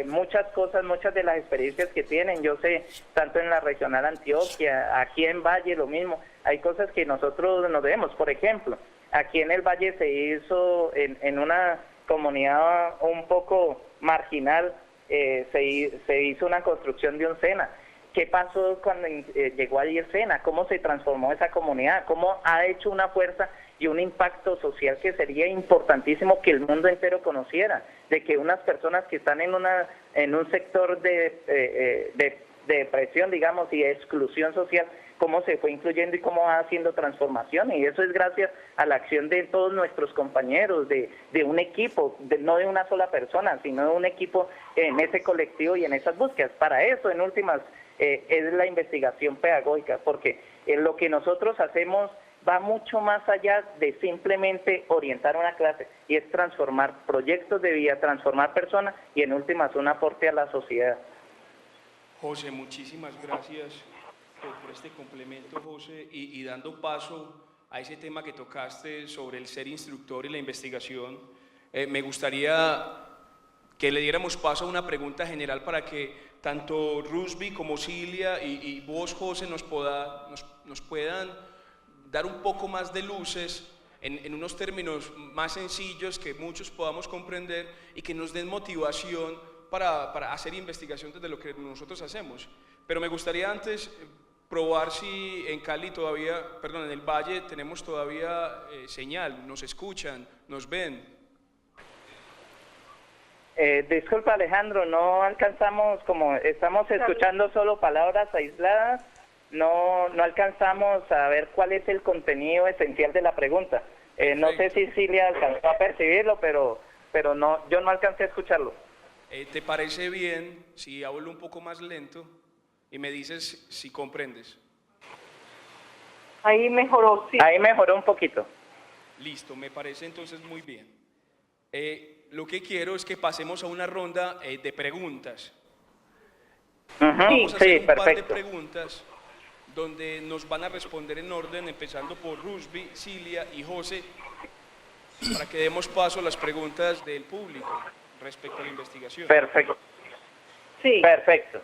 muchas cosas, muchas de las experiencias que tienen. Yo sé, tanto en la regional Antioquia, aquí en Valle lo mismo, hay cosas que nosotros nos debemos. Por ejemplo, aquí en el Valle se hizo, en una comunidad un poco marginal, se hizo una construcción de un SENA. ¿Qué pasó cuando llegó allí el SENA? ¿Cómo se transformó esa comunidad? ¿Cómo ha hecho una fuerza y un impacto social que sería importantísimo que el mundo entero conociera? De que unas personas que están en un sector de depresión, digamos, y de exclusión social, cómo se fue incluyendo y cómo va haciendo transformaciones, y eso es gracias a la acción de todos nuestros compañeros, de un equipo, no de una sola persona, sino de un equipo en ese colectivo y en esas búsquedas. Para eso, en últimas, es la investigación pedagógica, porque lo que nosotros hacemos va mucho más allá de simplemente orientar una clase, y es transformar proyectos de vida, transformar personas, y en últimas un aporte a la sociedad.
José, muchísimas gracias por este complemento, José, y dando paso a ese tema que tocaste sobre el ser instructor y la investigación. Me gustaría que le diéramos paso a una pregunta general para que tanto Rusby como Cilia y vos, José, nos puedan dar un poco más de luces en unos términos más sencillos que muchos podamos comprender y que nos den motivación para hacer investigación desde lo que nosotros hacemos. Pero me gustaría antes probar si en Cali todavía, perdón, en el Valle tenemos todavía señal, nos escuchan, nos ven.
Disculpa, Alejandro, no alcanzamos, como estamos escuchando solo palabras aisladas, no alcanzamos a ver cuál es el contenido esencial de la pregunta. No sé si Cilia alcanzó a percibirlo, pero no, yo no alcancé a escucharlo.
¿Te parece bien si hablo un poco más lento y me dices si comprendes?
Ahí mejoró, sí.
Ahí mejoró un poquito.
Listo, me parece entonces muy bien. Lo que quiero es que pasemos a una ronda de preguntas. Vamos a hacer un par de preguntas donde nos van a responder en orden, empezando por Rusby, Cilia y José, para que demos paso a las preguntas del público respecto a la investigación.
Perfecto.
Sí.
Perfecto.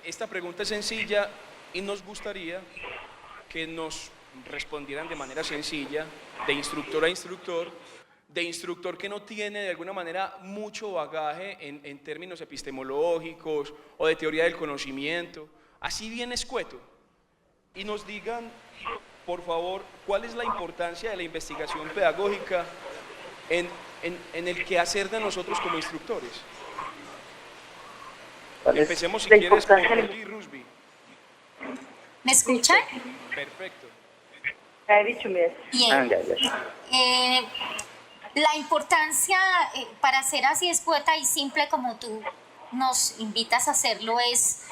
Esta pregunta es sencilla y nos gustaría que nos respondieran de manera sencilla, de instructor a instructor, de instructor que no tiene de alguna manera mucho bagaje en términos epistemológicos o de teoría del conocimiento, así bien escueto, y nos digan, por favor, cuál es la importancia de la investigación pedagógica en el quehacer de nosotros como instructores.
¿Cuál es
Empecemos si
la
quieres con
importancia de la
Judy Rusby.
¿Me escuchan?
Perfecto.
he dicho, mira,
Bien.
ya.
La importancia, para ser así es poeta y simple como tú nos invitas a hacerlo, es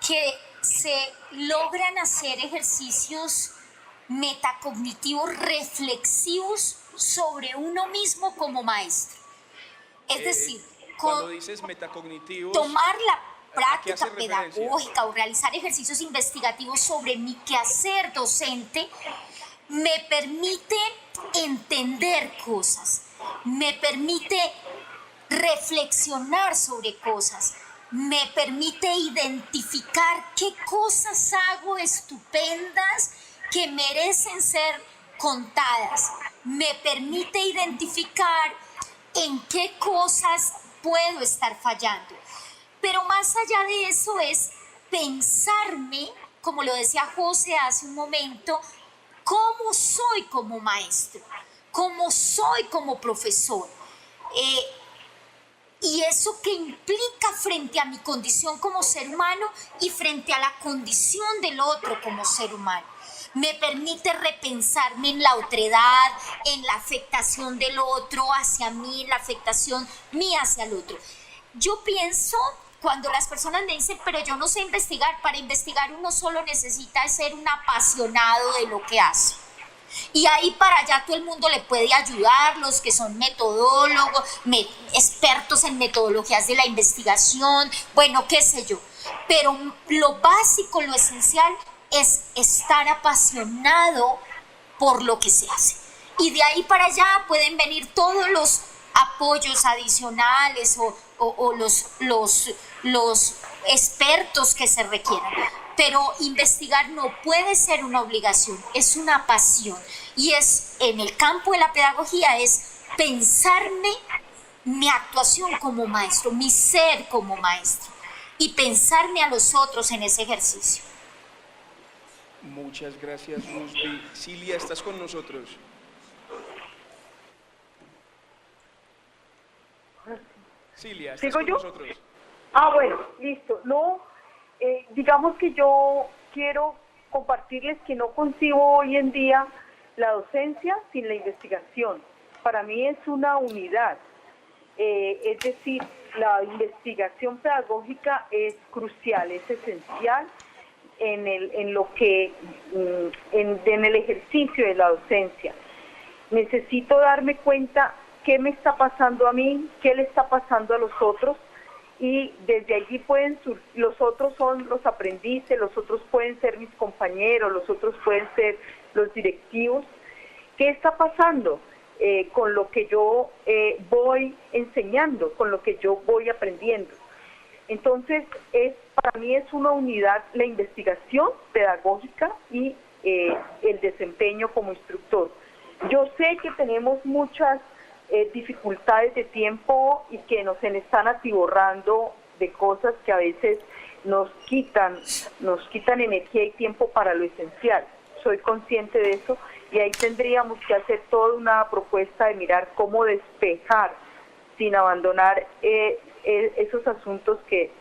que se logran hacer ejercicios metacognitivos reflexivos sobre uno mismo como maestro. Es decir,
Cuando dices metacognitivos,
tomar la
¿a qué hace
práctica
referencia?
pedagógica o realizar ejercicios investigativos sobre mi quehacer docente me permite entender cosas, me permite reflexionar sobre cosas, me permite identificar qué cosas hago estupendas que merecen ser contadas, me permite identificar en qué cosas puedo estar fallando. Pero más allá de eso es pensarme, como lo decía José hace un momento, cómo soy como maestro, cómo soy como profesor. Y eso que implica frente a mi condición como ser humano y frente a la condición del otro como ser humano. Me permite repensarme en la otredad, en la afectación del otro hacia mí, la afectación mía hacia el otro. Yo pienso, cuando las personas me dicen, pero yo no sé investigar, para investigar uno solo necesita ser un apasionado de lo que hace. Y ahí para allá todo el mundo le puede ayudar, los que son metodólogos, expertos en metodologías de la investigación, bueno, qué sé yo. Pero lo básico, lo esencial es estar apasionado por lo que se hace. Y de ahí para allá pueden venir todos los apoyos adicionales o los expertos que se requieran. Pero investigar no puede ser una obligación, es una pasión. Y es, en el campo de la pedagogía, es pensarme mi actuación como maestro, mi ser como maestro, y pensarme a los otros en ese ejercicio.
Muchas gracias, Rusby. Cilia, ¿estás con nosotros? Cilia, ¿estás
¿Sigo
con
yo?
nosotros?
Bueno, listo. No, digamos que yo quiero compartirles que no concibo hoy en día la docencia sin la investigación. Para mí es una unidad. Es decir, la investigación pedagógica es crucial, es esencial en el ejercicio de la docencia. Necesito darme cuenta qué me está pasando a mí, qué le está pasando a los otros, y desde allí pueden los otros son los aprendices, los otros pueden ser mis compañeros, los otros pueden ser los directivos. ¿Qué está pasando con lo que yo voy enseñando, con lo que yo voy aprendiendo? Entonces, para mí es una unidad la investigación pedagógica y el desempeño como instructor. Yo sé que tenemos muchas dificultades de tiempo y que se nos están atiborrando de cosas que a veces nos quitan energía y tiempo para lo esencial. Soy consciente de eso y ahí tendríamos que hacer toda una propuesta de mirar cómo despejar sin abandonar esos asuntos que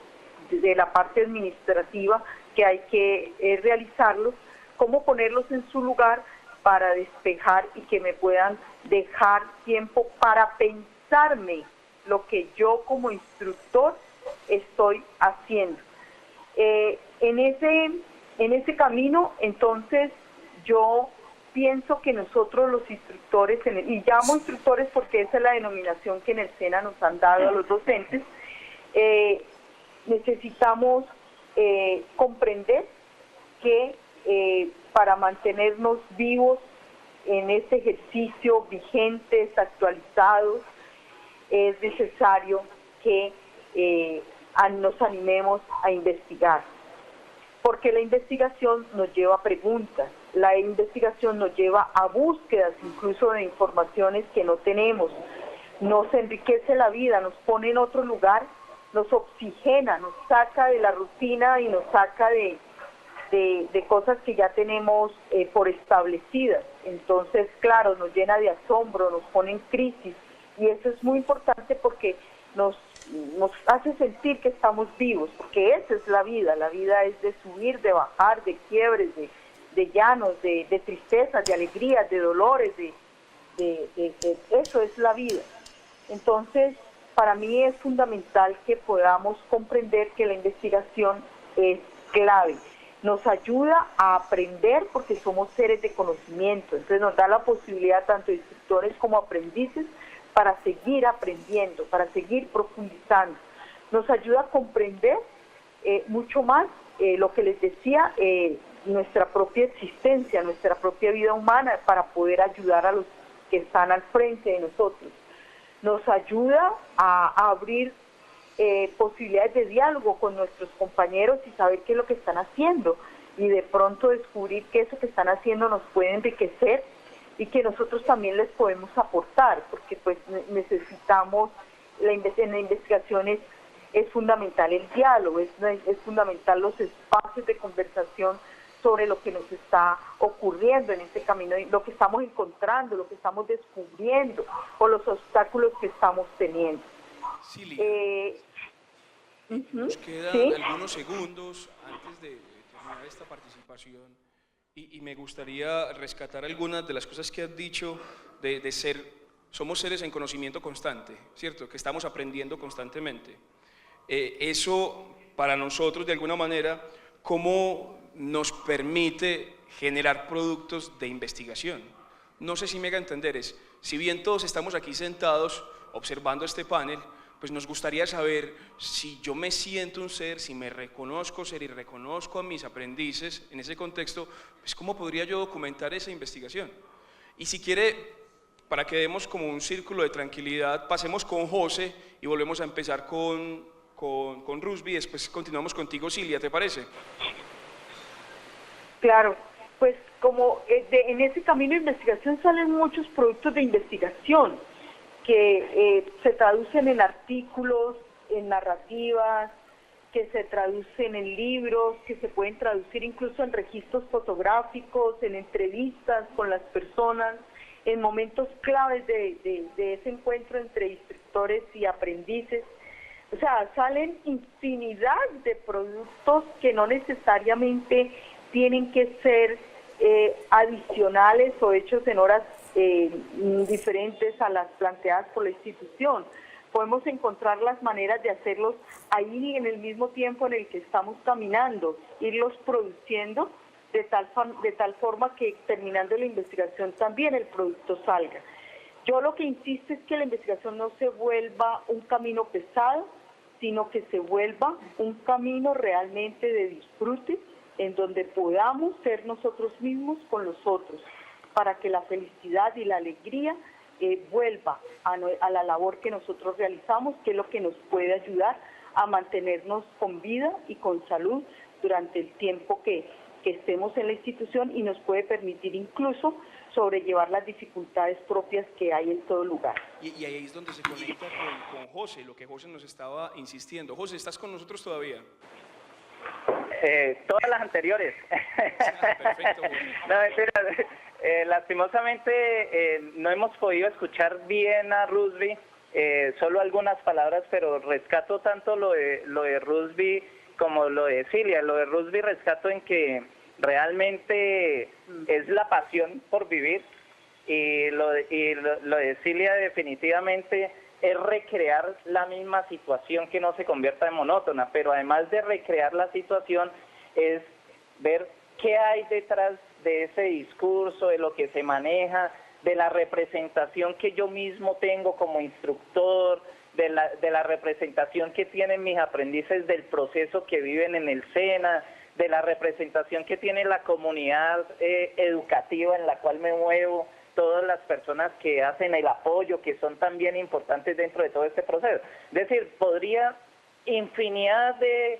de la parte administrativa que hay que realizarlos, cómo ponerlos en su lugar para despejar y que me puedan dejar tiempo para pensarme lo que yo como instructor estoy haciendo. En ese camino, entonces, yo pienso que nosotros los instructores, y llamo instructores porque esa es la denominación que en el SENA nos han dado a los docentes, necesitamos comprender que para mantenernos vivos en este ejercicio, vigentes, actualizados, es necesario que nos animemos a investigar, porque la investigación nos lleva a preguntas, la investigación nos lleva a búsquedas incluso de informaciones que no tenemos, nos enriquece la vida, nos pone en otro lugar, nos oxigena, nos saca de la rutina y nos saca de cosas que ya tenemos por establecidas. Entonces, claro, nos llena de asombro, nos pone en crisis, y eso es muy importante porque nos nos hace sentir que estamos vivos, porque esa es la vida es de subir, de bajar, de quiebres, de llanos, de tristezas, de alegrías, de dolores, eso es la vida. Entonces, para mí es fundamental que podamos comprender que la investigación es clave. Nos ayuda a aprender porque somos seres de conocimiento, entonces nos da la posibilidad tanto de instructores como aprendices para seguir aprendiendo, para seguir profundizando. Nos ayuda a comprender mucho más lo que les decía, nuestra propia existencia, nuestra propia vida humana, para poder ayudar a los que están al frente de nosotros. Nos ayuda a abrir posibilidades de diálogo con nuestros compañeros y saber qué es lo que están haciendo, y de pronto descubrir que eso que están haciendo nos puede enriquecer y que nosotros también les podemos aportar, porque pues necesitamos, en la investigación es fundamental el diálogo, es fundamental los espacios de conversación sobre lo que nos está ocurriendo en este camino, lo que estamos encontrando, lo que estamos descubriendo o los obstáculos que estamos teniendo.
Silvia, nos quedan algunos segundos antes de terminar esta participación y me gustaría rescatar algunas de las cosas que has dicho de somos seres en conocimiento constante, ¿cierto? Que estamos aprendiendo constantemente. Eso para nosotros de alguna manera, ¿cómo nos permite generar productos de investigación? No sé si me haga entender, si bien todos estamos aquí sentados observando este panel, pues nos gustaría saber si yo me siento un ser, si me reconozco ser y reconozco a mis aprendices en ese contexto, pues cómo podría yo documentar esa investigación. Y si quiere, para que demos como un círculo de tranquilidad, pasemos con José y volvemos a empezar con Rusby, después continuamos contigo, Silvia, ¿te parece?
Claro, pues como en ese camino de investigación salen muchos productos de investigación que se traducen en artículos, en narrativas, que se traducen en libros, que se pueden traducir incluso en registros fotográficos, en entrevistas con las personas, en momentos claves de ese encuentro entre instructores y aprendices. O sea, salen infinidad de productos que no necesariamente tienen que ser adicionales o hechos en horas diferentes a las planteadas por la institución. Podemos encontrar las maneras de hacerlos ahí en el mismo tiempo en el que estamos caminando, irlos produciendo de tal forma que terminando la investigación también el producto salga. Yo lo que insisto es que la investigación no se vuelva un camino pesado, sino que se vuelva un camino realmente de disfrute, en donde podamos ser nosotros mismos con los otros, para que la felicidad y la alegría vuelva a la labor que nosotros realizamos, que es lo que nos puede ayudar a mantenernos con vida y con salud durante el tiempo que estemos en la institución, y nos puede permitir incluso sobrellevar las dificultades propias que hay en todo lugar.
Y ahí es donde se conecta con José, lo que José nos estaba insistiendo. José, ¿estás con nosotros todavía?
Todas las anteriores.
Perfecto.
No, mentira. Lastimosamente no hemos podido escuchar bien a Rusby, solo algunas palabras, pero rescato tanto lo de Rusby como lo de Silvia. Lo de Rusby rescato en que realmente es la pasión por vivir, y lo de Silvia definitivamente es recrear la misma situación, que no se convierta en monótona, pero además de recrear la situación es ver qué hay detrás de ese discurso, de lo que se maneja, de la representación que yo mismo tengo como instructor, de la representación que tienen mis aprendices del proceso que viven en el SENA, de la representación que tiene la comunidad educativa en la cual me muevo, todas las personas que hacen el apoyo, que son también importantes dentro de todo este proceso. Es decir, infinidad de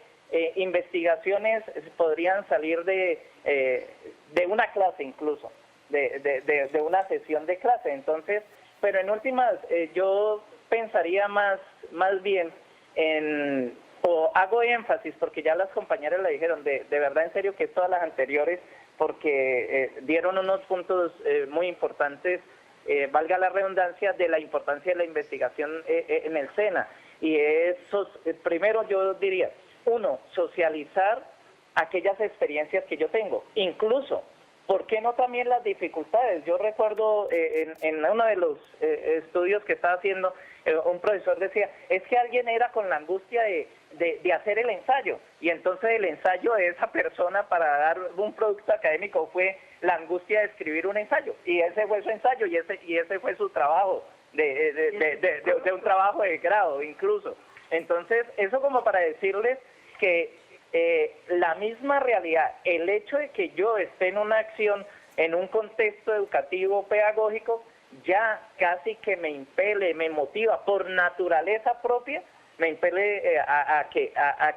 investigaciones podrían salir de una clase incluso, de una sesión de clase. Entonces, pero en últimas, yo pensaría más bien o hago énfasis, porque ya las compañeras lo dijeron, de verdad en serio que todas las anteriores, porque dieron unos puntos muy importantes, valga la redundancia, de la importancia de la investigación en el SENA. y es, primero yo diría, uno, socializar aquellas experiencias que yo tengo, incluso, ¿por qué no también las dificultades? Yo recuerdo en uno de los estudios que estaba haciendo, un profesor decía, es que alguien era con la angustia de hacer el ensayo, y entonces el ensayo de esa persona para dar un producto académico fue la angustia de escribir un ensayo, y ese fue su ensayo, y ese fue su trabajo, de un trabajo de grado incluso. Entonces, eso como para decirles que la misma realidad, el hecho de que yo esté en una acción, en un contexto educativo, pedagógico, ya casi que me impele, me motiva por naturaleza propia, me impele a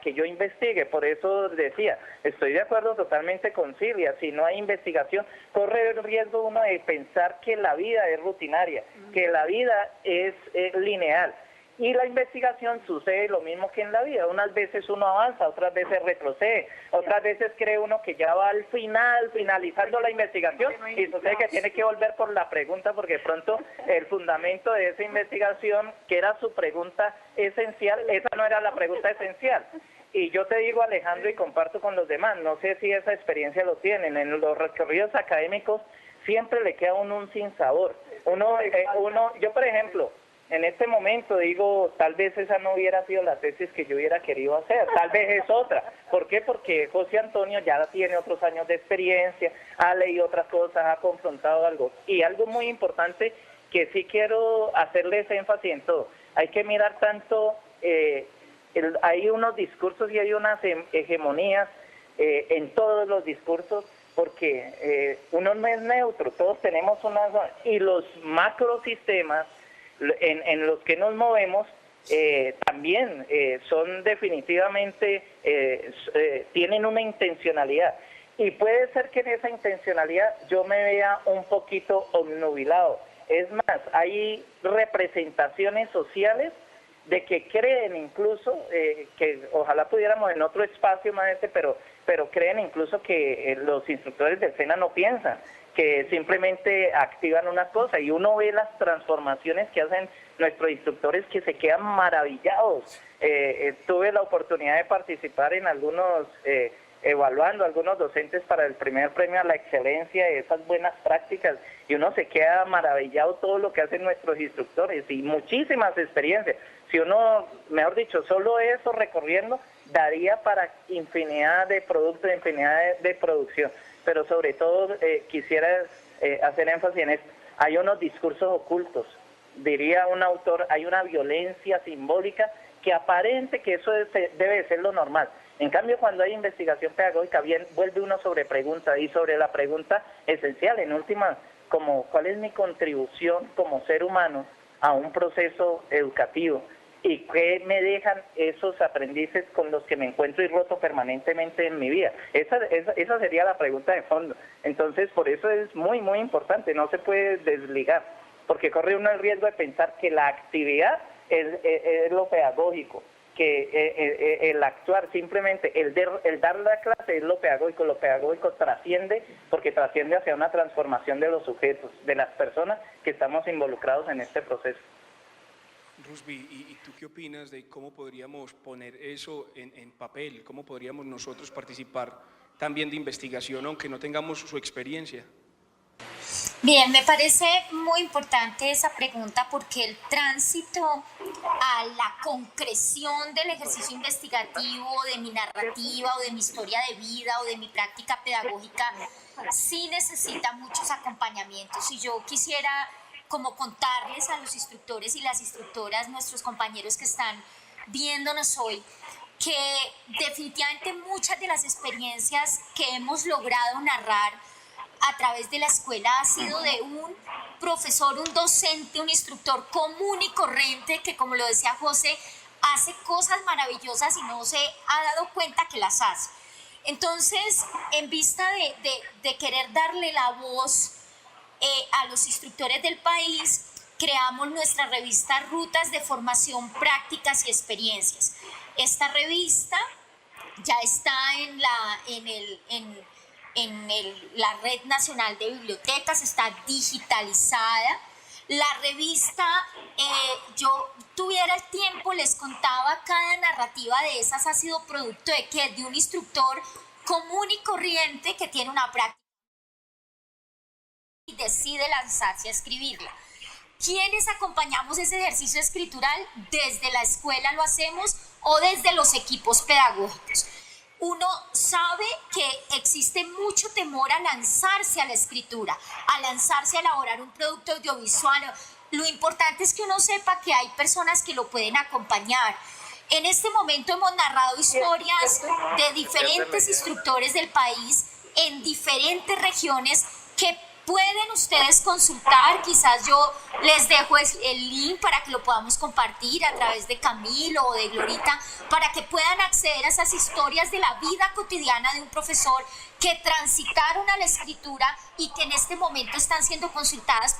que yo investigue. Por eso decía, estoy de acuerdo totalmente con Silvia, si no hay investigación, corre el riesgo uno de pensar que la vida es rutinaria, que la vida es lineal. Y la investigación sucede lo mismo que en la vida. Unas veces uno avanza, otras veces retrocede, otras veces cree uno que ya va al final, finalizando la investigación, y sucede que tiene que volver por la pregunta, porque de pronto el fundamento de esa investigación, que era su pregunta esencial, esa no era la pregunta esencial. Y yo te digo, Alejandro, y comparto con los demás, no sé si esa experiencia lo tienen, en los recorridos académicos siempre le queda a uno un sinsabor. Yo por ejemplo, en este momento digo, tal vez esa no hubiera sido la tesis que yo hubiera querido hacer, tal vez es otra. ¿Por qué? Porque José Antonio ya tiene otros años de experiencia, ha leído otras cosas, ha confrontado algo. Y algo muy importante que sí quiero hacerles énfasis en todo, hay que mirar tanto, hay unos discursos y hay unas hegemonías en todos los discursos, porque uno no es neutro, todos tenemos una zona, y los macrosistemas en los que nos movemos también son definitivamente, tienen una intencionalidad, y puede ser que en esa intencionalidad yo me vea un poquito obnubilado. Es más, hay representaciones sociales de que creen incluso, que ojalá pudiéramos en otro espacio más pero creen incluso que los instructores del SENA no piensan, que simplemente activan una cosa, y uno ve las transformaciones que hacen nuestros instructores que se quedan maravillados. Tuve la oportunidad de participar en algunos, evaluando algunos docentes para el primer premio a la excelencia de esas buenas prácticas, y uno se queda maravillado todo lo que hacen nuestros instructores, y muchísimas experiencias. Si uno, mejor dicho, solo eso recorriendo, daría para infinidad de productos, infinidad de producción. Pero sobre todo quisiera hacer énfasis en esto. Hay unos discursos ocultos, diría un autor, hay una violencia simbólica que aparente que eso debe ser lo normal. En cambio, cuando hay investigación pedagógica, bien vuelve uno sobre pregunta, y sobre la pregunta esencial, en última, como ¿cuál es mi contribución como ser humano a un proceso educativo? ¿Y qué me dejan esos aprendices con los que me encuentro y roto permanentemente en mi vida? Esa sería la pregunta de fondo. Entonces, por eso es muy, muy importante, no se puede desligar, porque corre uno el riesgo de pensar que la actividad es lo pedagógico, que el actuar simplemente, el dar la clase es lo pedagógico trasciende, porque trasciende hacia una transformación de los sujetos, de las personas que estamos involucrados en este proceso.
Rusby, ¿y tú qué opinas de cómo podríamos poner eso en papel? ¿Cómo podríamos nosotros participar también de investigación, aunque no tengamos su experiencia?
Bien, me parece muy importante esa pregunta, porque el tránsito a la concreción del ejercicio investigativo, de mi narrativa o de mi historia de vida o de mi práctica pedagógica, sí necesita muchos acompañamientos. Y yo quisiera como contarles a los instructores y las instructoras, nuestros compañeros que están viéndonos hoy, que definitivamente muchas de las experiencias que hemos logrado narrar a través de la escuela ha sido de un profesor, un docente, un instructor común y corriente que, como lo decía José, hace cosas maravillosas y no se ha dado cuenta que las hace. Entonces, en vista de querer darle la voz a los instructores del país, creamos nuestra revista Rutas de Formación, Prácticas y Experiencias. Esta revista ya está en la Red Nacional de Bibliotecas, está digitalizada. La revista, yo tuviera el tiempo, les contaba, cada narrativa de esas ha sido producto de ¿qué? De un instructor común y corriente que tiene una práctica y decide lanzarse a escribirla. ¿Quiénes acompañamos ese ejercicio escritural? Desde la escuela lo hacemos o desde los equipos pedagógicos. Uno sabe que existe mucho temor a lanzarse a la escritura, a lanzarse a elaborar un producto audiovisual. Lo importante es que uno sepa que hay personas que lo pueden acompañar. En este momento hemos narrado historias de diferentes instructores del país en diferentes regiones que pueden ustedes consultar. Quizás yo les dejo el link para que lo podamos compartir a través de Camilo o de Glorita, para que puedan acceder a esas historias de la vida cotidiana de un profesor que transitaron a la escritura y que en este momento están siendo consultadas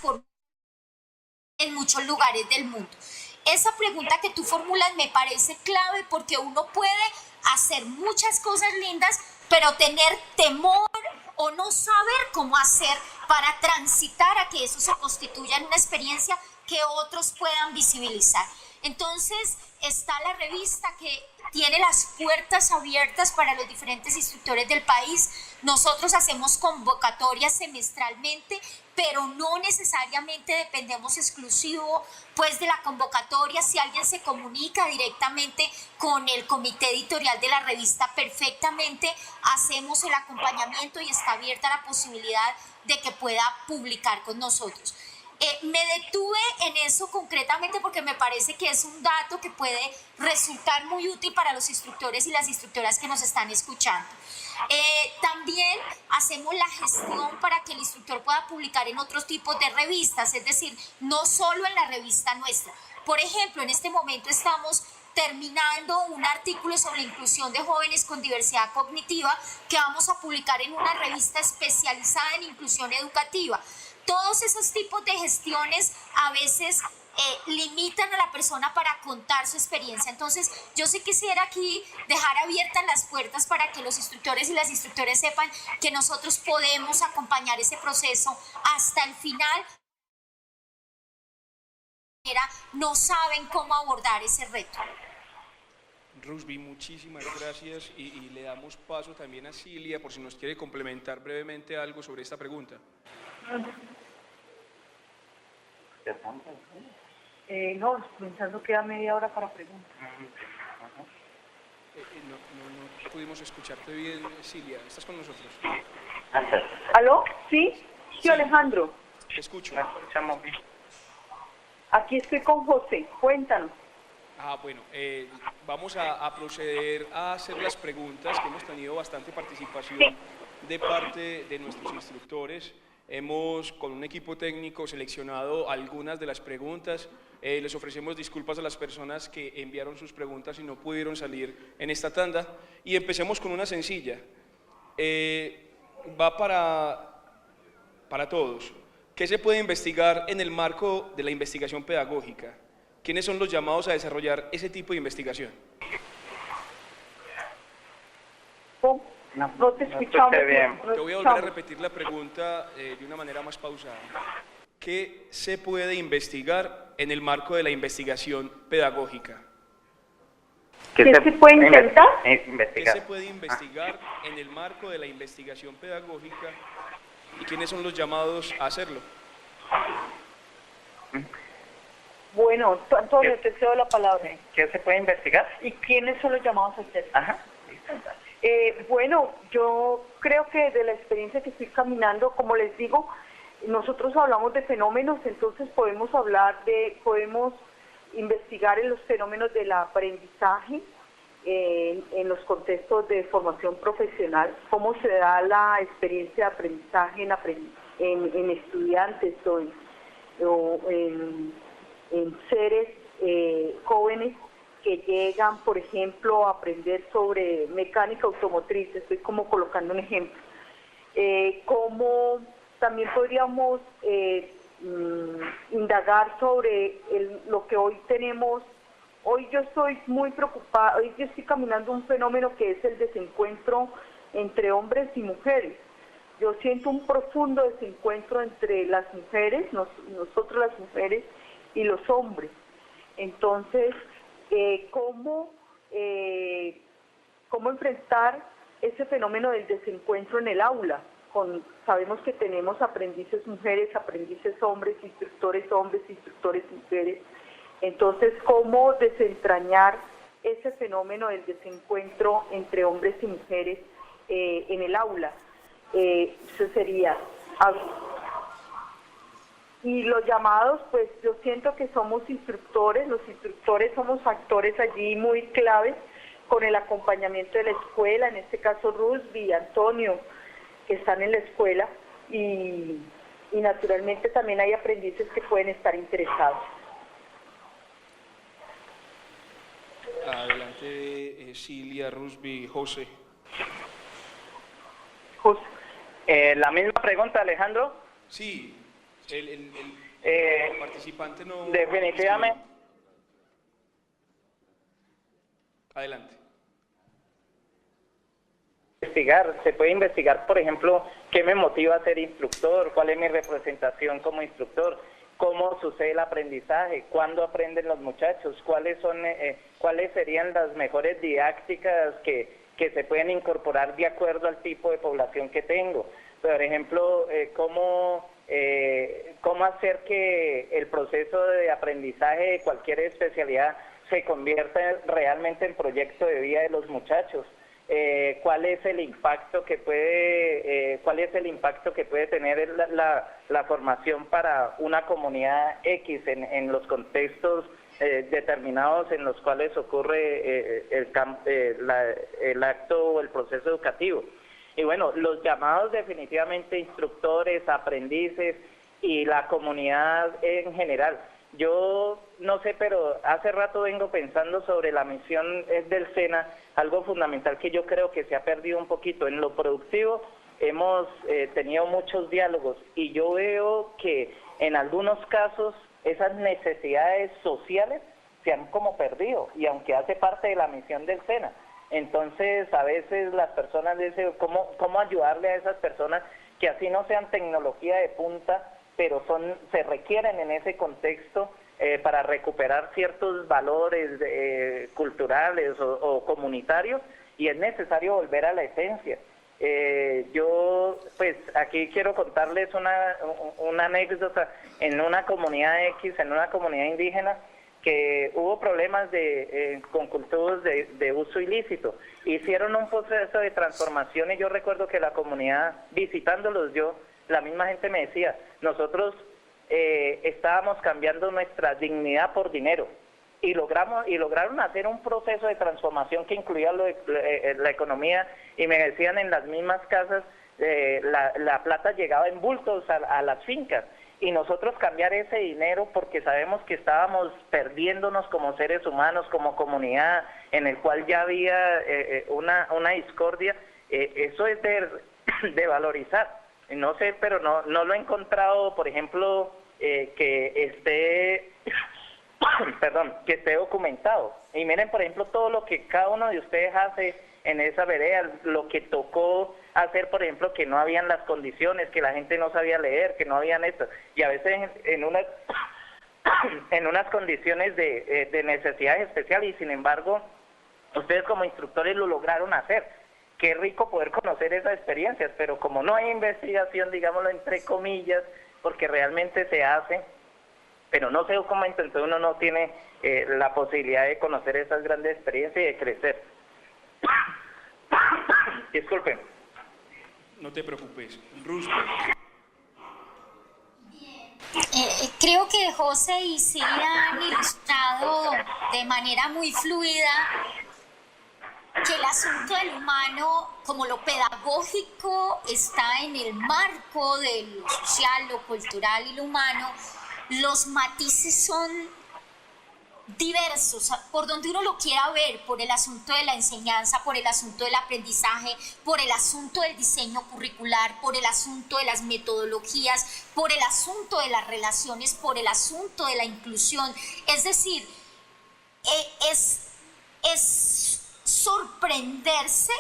en muchos lugares del mundo. Esa pregunta que tú formulas me parece clave, porque uno puede hacer muchas cosas lindas, pero tener temor o no saber cómo hacer para transitar a que eso se constituya en una experiencia que otros puedan visibilizar. Entonces está la revista que tiene las puertas abiertas para los diferentes instructores del país. Nosotros hacemos convocatorias semestralmente, pero no necesariamente dependemos exclusivo pues de la convocatoria. Si alguien se comunica directamente con el comité editorial de la revista, perfectamente hacemos el acompañamiento y está abierta la posibilidad de que pueda publicar con nosotros. Me detuve en eso concretamente porque me parece que es un dato que puede resultar muy útil para los instructores y las instructoras que nos están escuchando. También hacemos la gestión para que el instructor pueda publicar en otros tipos de revistas, es decir, no solo en la revista nuestra. Por ejemplo, en este momento estamos terminando un artículo sobre la inclusión de jóvenes con diversidad cognitiva que vamos a publicar en una revista especializada en inclusión educativa. Todos esos tipos de gestiones a veces limitan a la persona para contar su experiencia. Entonces, yo sí quisiera aquí dejar abiertas las puertas para que los instructores y las instructoras sepan que nosotros podemos acompañar ese proceso hasta el final. No saben cómo abordar ese reto.
Rusby, muchísimas gracias y le damos paso también a Cilia por si nos quiere complementar brevemente algo sobre esta pregunta.
No, pensando que queda media hora para preguntas.
No pudimos escucharte bien, Cilia. ¿Estás con nosotros?
¿Aló? ¿Sí? Sí, Alejandro.
Te escucho.
Aquí estoy con José. Cuéntanos.
Bueno, vamos a proceder a hacer las preguntas, que hemos tenido bastante participación de parte de nuestros instructores. Hemos, con un equipo técnico, seleccionado algunas de las preguntas. Les ofrecemos disculpas a las personas que enviaron sus preguntas y no pudieron salir en esta tanda. Y empecemos con una sencilla. Va para todos. ¿Qué se puede investigar en el marco de la investigación pedagógica? ¿Quiénes son los llamados a desarrollar ese tipo de investigación?
No te escuchamos bien.
Te voy a volver a repetir la pregunta de una manera más pausada. ¿Qué se puede investigar en el marco de la investigación pedagógica?
¿Qué se puede intentar?
¿Qué se puede investigar en el marco de la investigación pedagógica y quiénes son los llamados a hacerlo?
Bueno, Antonio, te cedo la palabra.
¿Qué se puede investigar?
¿Y quiénes son los llamados a hacer?
Ajá.
Bueno, yo creo que de la experiencia que estoy caminando, como les digo, nosotros hablamos de fenómenos, entonces podemos investigar en los fenómenos del aprendizaje, en los contextos de formación profesional, cómo se da la experiencia de aprendizaje en estudiantes o en seres jóvenes que llegan, por ejemplo, a aprender sobre mecánica automotriz. Estoy como colocando un ejemplo. Como también podríamos indagar sobre lo que hoy tenemos. Hoy yo estoy muy preocupada, hoy yo estoy caminando un fenómeno que es el desencuentro entre hombres y mujeres. Yo siento un profundo desencuentro entre las mujeres, nosotros las mujeres, y los hombres. Entonces, ¿cómo enfrentar ese fenómeno del desencuentro en el aula? Sabemos que tenemos aprendices mujeres, aprendices hombres, instructores mujeres. Entonces, ¿cómo desentrañar ese fenómeno del desencuentro entre hombres y mujeres en el aula? Eso sería. Y los llamados, pues yo siento que somos instructores, los instructores somos actores allí muy claves con el acompañamiento de la escuela, en este caso Rusby y Antonio, que están en la escuela, y naturalmente también hay aprendices que pueden estar interesados.
Adelante, Cilia, Rusby, José.
José.
La misma pregunta, Alejandro.
Sí, el participante no...
Definitivamente.
Adelante.
Se puede investigar, por ejemplo, qué me motiva a ser instructor, cuál es mi representación como instructor, cómo sucede el aprendizaje, cuándo aprenden los muchachos, cuáles serían las mejores didácticas que se pueden incorporar de acuerdo al tipo de población que tengo. Por ejemplo, cómo hacer que el proceso de aprendizaje de cualquier especialidad se convierta realmente en proyecto de vida de los muchachos. ¿Cuál es el impacto que puede tener la formación para una comunidad X en los contextos determinados en los cuales ocurre el acto o el proceso educativo? Y bueno, los llamados definitivamente instructores, aprendices y la comunidad en general. Yo no sé, pero hace rato vengo pensando sobre la misión del SENA, algo fundamental que yo creo que se ha perdido un poquito. En lo productivo hemos tenido muchos diálogos y yo veo que en algunos casos esas necesidades sociales se han como perdido, y aunque hace parte de la misión del SENA. Entonces, a veces las personas dicen, ¿cómo ayudarle a esas personas que así no sean tecnología de punta, pero se requieren en ese contexto para recuperar ciertos valores culturales o comunitarios, y es necesario volver a la esencia? Yo, pues, aquí quiero contarles una anécdota. En una comunidad X, en una comunidad indígena, que hubo problemas con cultivos de uso ilícito. Hicieron un proceso de transformación y yo recuerdo que la comunidad, visitándolos yo, la misma gente me decía, nosotros estábamos cambiando nuestra dignidad por dinero, y lograron hacer un proceso de transformación que incluía la economía, y me decían, en las mismas casas la plata llegaba en bultos a las fincas, y nosotros cambiar ese dinero porque sabemos que estábamos perdiéndonos como seres humanos, como comunidad, en el cual ya había una discordia. Eso es de valorizar. No sé, pero no lo he encontrado, por ejemplo, que esté documentado. Y miren, por ejemplo, todo lo que cada uno de ustedes hace en esa vereda, lo que tocó hacer, por ejemplo, que no habían las condiciones, que la gente no sabía leer, que no habían esto, y a veces en unas condiciones de necesidades especiales, y sin embargo, ustedes como instructores lo lograron hacer. Qué rico poder conocer esas experiencias, pero como no hay investigación, digámoslo entre comillas, porque realmente se hace, pero no se documenta, entonces uno no tiene la posibilidad de conocer esas grandes experiencias y de crecer. Disculpen.
No te preocupes. Rusby.
Creo que José y Cilia han ilustrado de manera muy fluida que el asunto del humano, como lo pedagógico, está en el marco de lo social, lo cultural y lo humano. Los matices son diversos, por donde uno lo quiera ver, por el asunto de la enseñanza, por el asunto del aprendizaje, por el asunto del diseño curricular, por el asunto de las metodologías, por el asunto de las relaciones, por el asunto de la inclusión. Es decir, es sorprenderse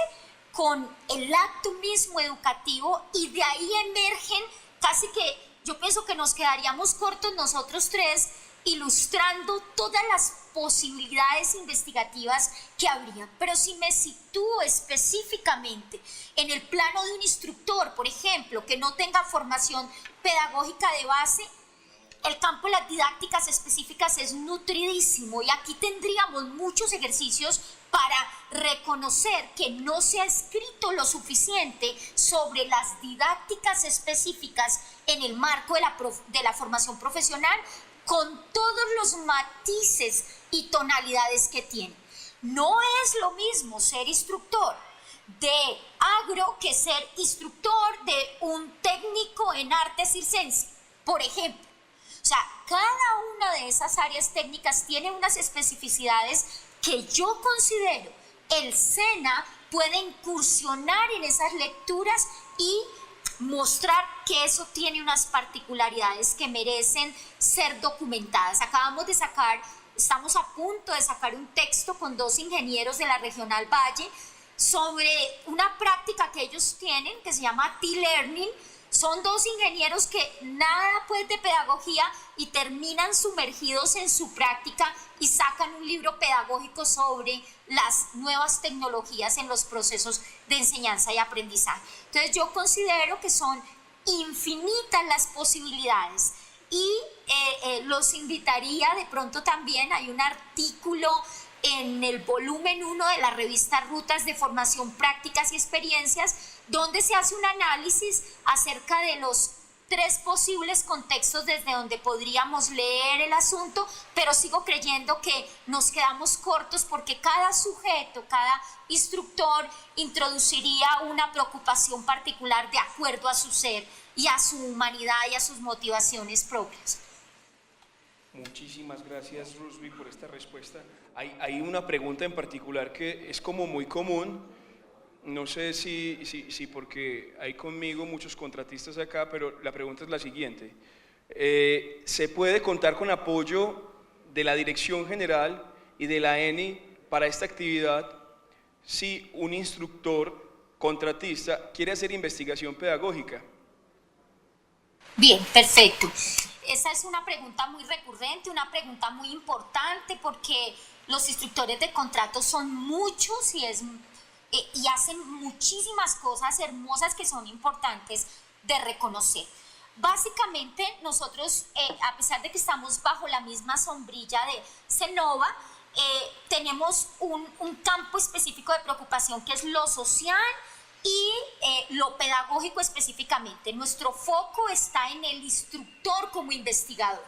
con el acto mismo educativo, y de ahí emergen casi que, yo pienso que nos quedaríamos cortos nosotros tres ilustrando todas las posibilidades investigativas que habría. Pero si me sitúo específicamente en el plano de un instructor, por ejemplo, que no tenga formación pedagógica de base, el campo de las didácticas específicas es nutridísimo, y aquí tendríamos muchos ejercicios para reconocer que no se ha escrito lo suficiente sobre las didácticas específicas en el marco de la formación profesional, con todos los matices y tonalidades que tiene. No es lo mismo ser instructor de agro que ser instructor de un técnico en arte circense, por ejemplo. O sea, cada una de esas áreas técnicas tiene unas especificidades que yo considero el SENA puede incursionar en esas lecturas y mostrar que eso tiene unas particularidades que merecen ser documentadas. Estamos a punto de sacar un texto con 2 ingenieros de la Regional Valle sobre una práctica que ellos tienen que se llama T-Learning. Son 2 ingenieros que nada pues de pedagogía y terminan sumergidos en su práctica y sacan un libro pedagógico sobre las nuevas tecnologías en los procesos de enseñanza y aprendizaje. Entonces yo considero que son infinitas las posibilidades, y los invitaría de pronto también. Hay un artículo en el volumen 1 de la revista Rutas de Formación, Prácticas y Experiencias, donde se hace un análisis acerca de los 3 posibles contextos desde donde podríamos leer el asunto, pero sigo creyendo que nos quedamos cortos porque cada sujeto, cada instructor introduciría una preocupación particular de acuerdo a su ser y a su humanidad y a sus motivaciones propias.
Muchísimas gracias, Rusby, por esta respuesta. Hay una pregunta en particular que es como muy común. No sé si porque hay conmigo muchos contratistas acá, pero la pregunta es la siguiente. ¿Se puede contar con apoyo de la Dirección General y de la ENI para esta actividad si un instructor contratista quiere hacer investigación pedagógica?
Bien, perfecto. Esa es una pregunta muy recurrente, una pregunta muy importante, porque los instructores de contrato son muchos y hacen muchísimas cosas hermosas que son importantes de reconocer. Básicamente nosotros, a pesar de que estamos bajo la misma sombrilla de CENOVA, tenemos un campo específico de preocupación que es lo social y lo pedagógico específicamente. Nuestro foco está en el instructor como investigador.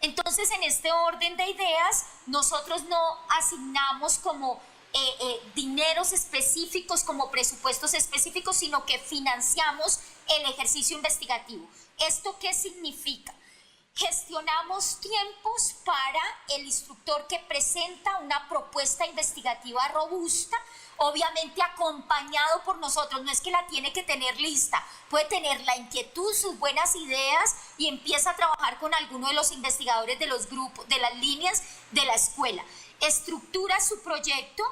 Entonces, en este orden de ideas, nosotros no asignamos como dineros específicos, como presupuestos específicos, sino que financiamos el ejercicio investigativo. ¿Esto qué significa? Gestionamos tiempos para el instructor que presenta una propuesta investigativa robusta, obviamente acompañado por nosotros. No es que la tiene que tener lista, puede tener la inquietud, sus buenas ideas, y empieza a trabajar con alguno de los investigadores de los grupos, de las líneas de la escuela. Estructura su proyecto,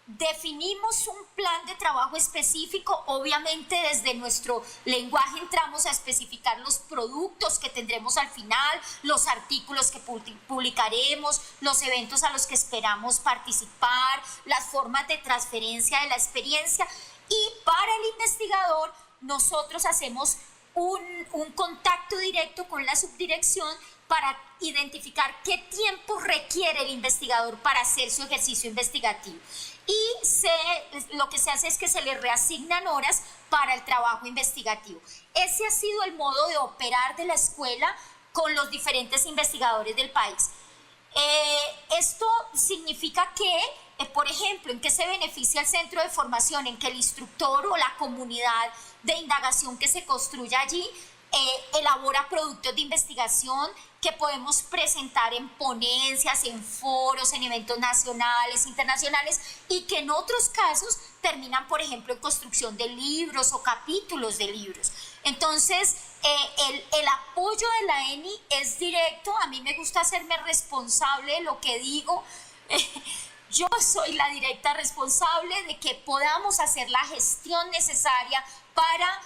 definimos un plan de trabajo específico. Obviamente desde nuestro lenguaje entramos a especificar los productos que tendremos al final, los artículos que publicaremos, los eventos a los que esperamos participar, las formas de transferencia de la experiencia. Y para el investigador nosotros hacemos un contacto directo con la subdirección para identificar qué tiempo requiere el investigador para hacer su ejercicio investigativo. Y lo que se hace es que se le reasignan horas para el trabajo investigativo. Ese ha sido el modo de operar de la escuela con los diferentes investigadores del país. Esto significa que, por ejemplo, ¿en qué se beneficia el centro de formación? En que el instructor o la comunidad de indagación que se construye allí elabora productos de investigación que podemos presentar en ponencias, en foros, en eventos nacionales, internacionales, y que en otros casos terminan, por ejemplo, en construcción de libros o capítulos de libros. Entonces, el apoyo de la ENI es directo. A mí me gusta hacerme responsable de lo que digo. yo soy la directa responsable de que podamos hacer la gestión necesaria para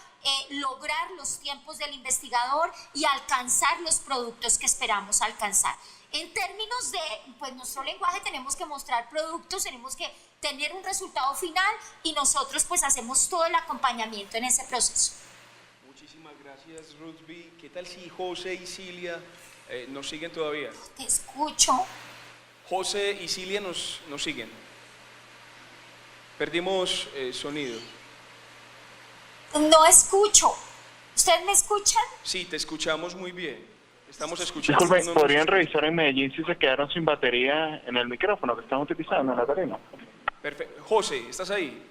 lograr los tiempos del investigador y alcanzar los productos que esperamos alcanzar. En términos de pues, nuestro lenguaje tenemos que mostrar productos, tenemos que tener un resultado final y nosotros pues hacemos todo el acompañamiento en ese proceso.
Muchísimas gracias, Ruthby. ¿Qué tal si José y Cilia nos siguen todavía?
Te escucho.
José y Cilia nos siguen. Perdimos sonido.
No escucho. ¿Ustedes me escuchan?
Sí, te escuchamos muy bien. Estamos escuchando.
Disculpen,
No nos
¿podrían
escuchan.
revisar en Medellín si se quedaron sin batería en el micrófono que están utilizando en la tarima?
Perfecto. José, ¿estás ahí?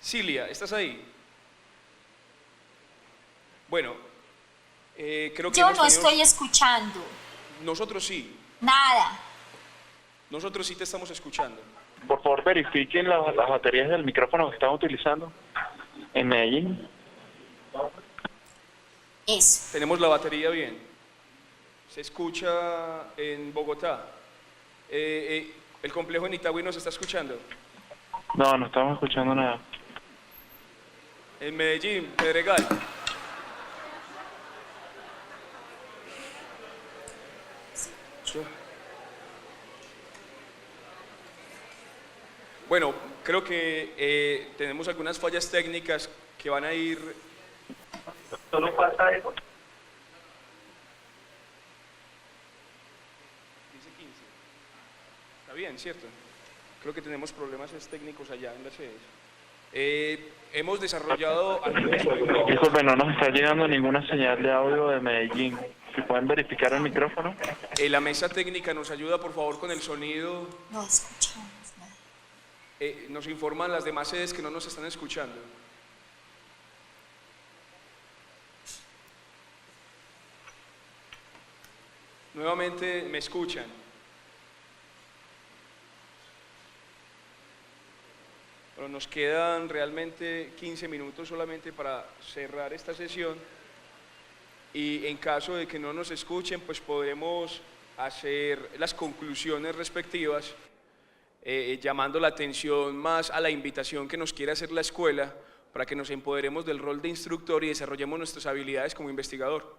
Cilia, ¿estás ahí? Bueno, creo que
Yo
hemos
no
tenido-
estoy escuchando.
Nosotros sí.
Nada.
Nosotros sí te estamos escuchando.
Por favor, verifiquen las baterías del micrófono que están utilizando en Medellín.
Eso.
Tenemos la batería bien. Se escucha en Bogotá. El complejo en Itagüí nos está escuchando.
No, no estamos escuchando nada.
En Medellín, Pedregal. Bueno, creo que tenemos algunas fallas técnicas que van a ir...
Solo falta eso.
Dice 15. Está bien, ¿cierto? Creo que tenemos problemas técnicos allá en las sedes. Hemos desarrollado...
Disculpen, no nos está llegando ninguna señal de audio de Medellín. Si pueden verificar el micrófono.
La mesa técnica nos ayuda, por favor, con el sonido.
No escuchamos nada.
Nos informan las demás sedes que no nos están escuchando. Nuevamente, ¿me escuchan? Pero nos quedan realmente 15 minutos solamente para cerrar esta sesión. Y en caso de que no nos escuchen, pues podemos hacer las conclusiones respectivas, llamando la atención más a la invitación que nos quiere hacer la escuela para que nos empoderemos del rol de instructor y desarrollemos nuestras habilidades como investigador.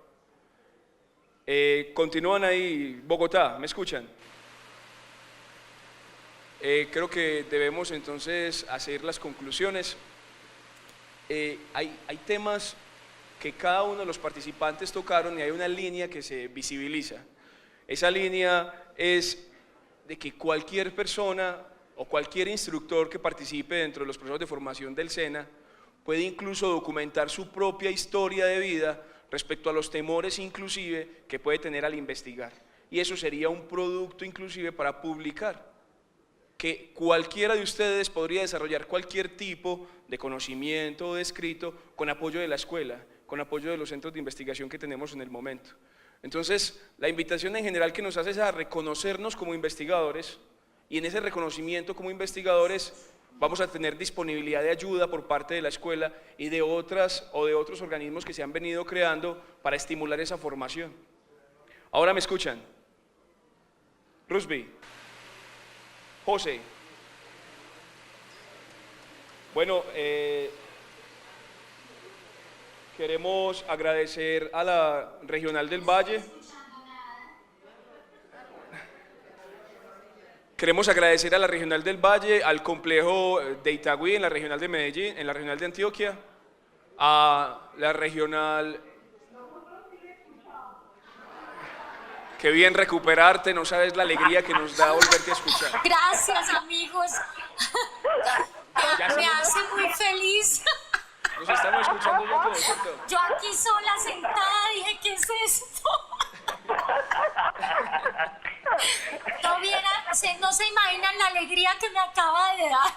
Continúan ahí, Bogotá, ¿me escuchan? Creo que debemos entonces hacer las conclusiones. Hay temas que cada uno de los participantes tocaron y hay una línea que se visibiliza. Esa línea es de que cualquier persona o cualquier instructor que participe dentro de los procesos de formación del SENA puede incluso documentar su propia historia de vida respecto a los temores inclusive que puede tener al investigar. Y eso sería un producto inclusive para publicar, que cualquiera de ustedes podría desarrollar cualquier tipo de conocimiento o de escrito con apoyo de la escuela, con apoyo de los centros de investigación que tenemos en el momento. Entonces, la invitación en general que nos hace es a reconocernos como investigadores, y en ese reconocimiento como investigadores vamos a tener disponibilidad de ayuda por parte de la escuela y de otros organismos que se han venido creando para estimular esa formación. Ahora me escuchan. Rusby. José. Bueno, queremos agradecer a la Regional del Valle. Queremos agradecer a la Regional del Valle, al complejo de Itagüí en la Regional de Medellín, en la Regional de Antioquia, a la Regional... Qué bien recuperarte, no sabes la alegría que nos da volverte a escuchar.
Gracias, amigos.
Ya
Me
se nos-
hace muy feliz.
Nos estamos escuchando ya todos, ¿cierto?
Yo aquí sola sentada dije, ¿qué es esto? No se imaginan la alegría que me acaba de dar.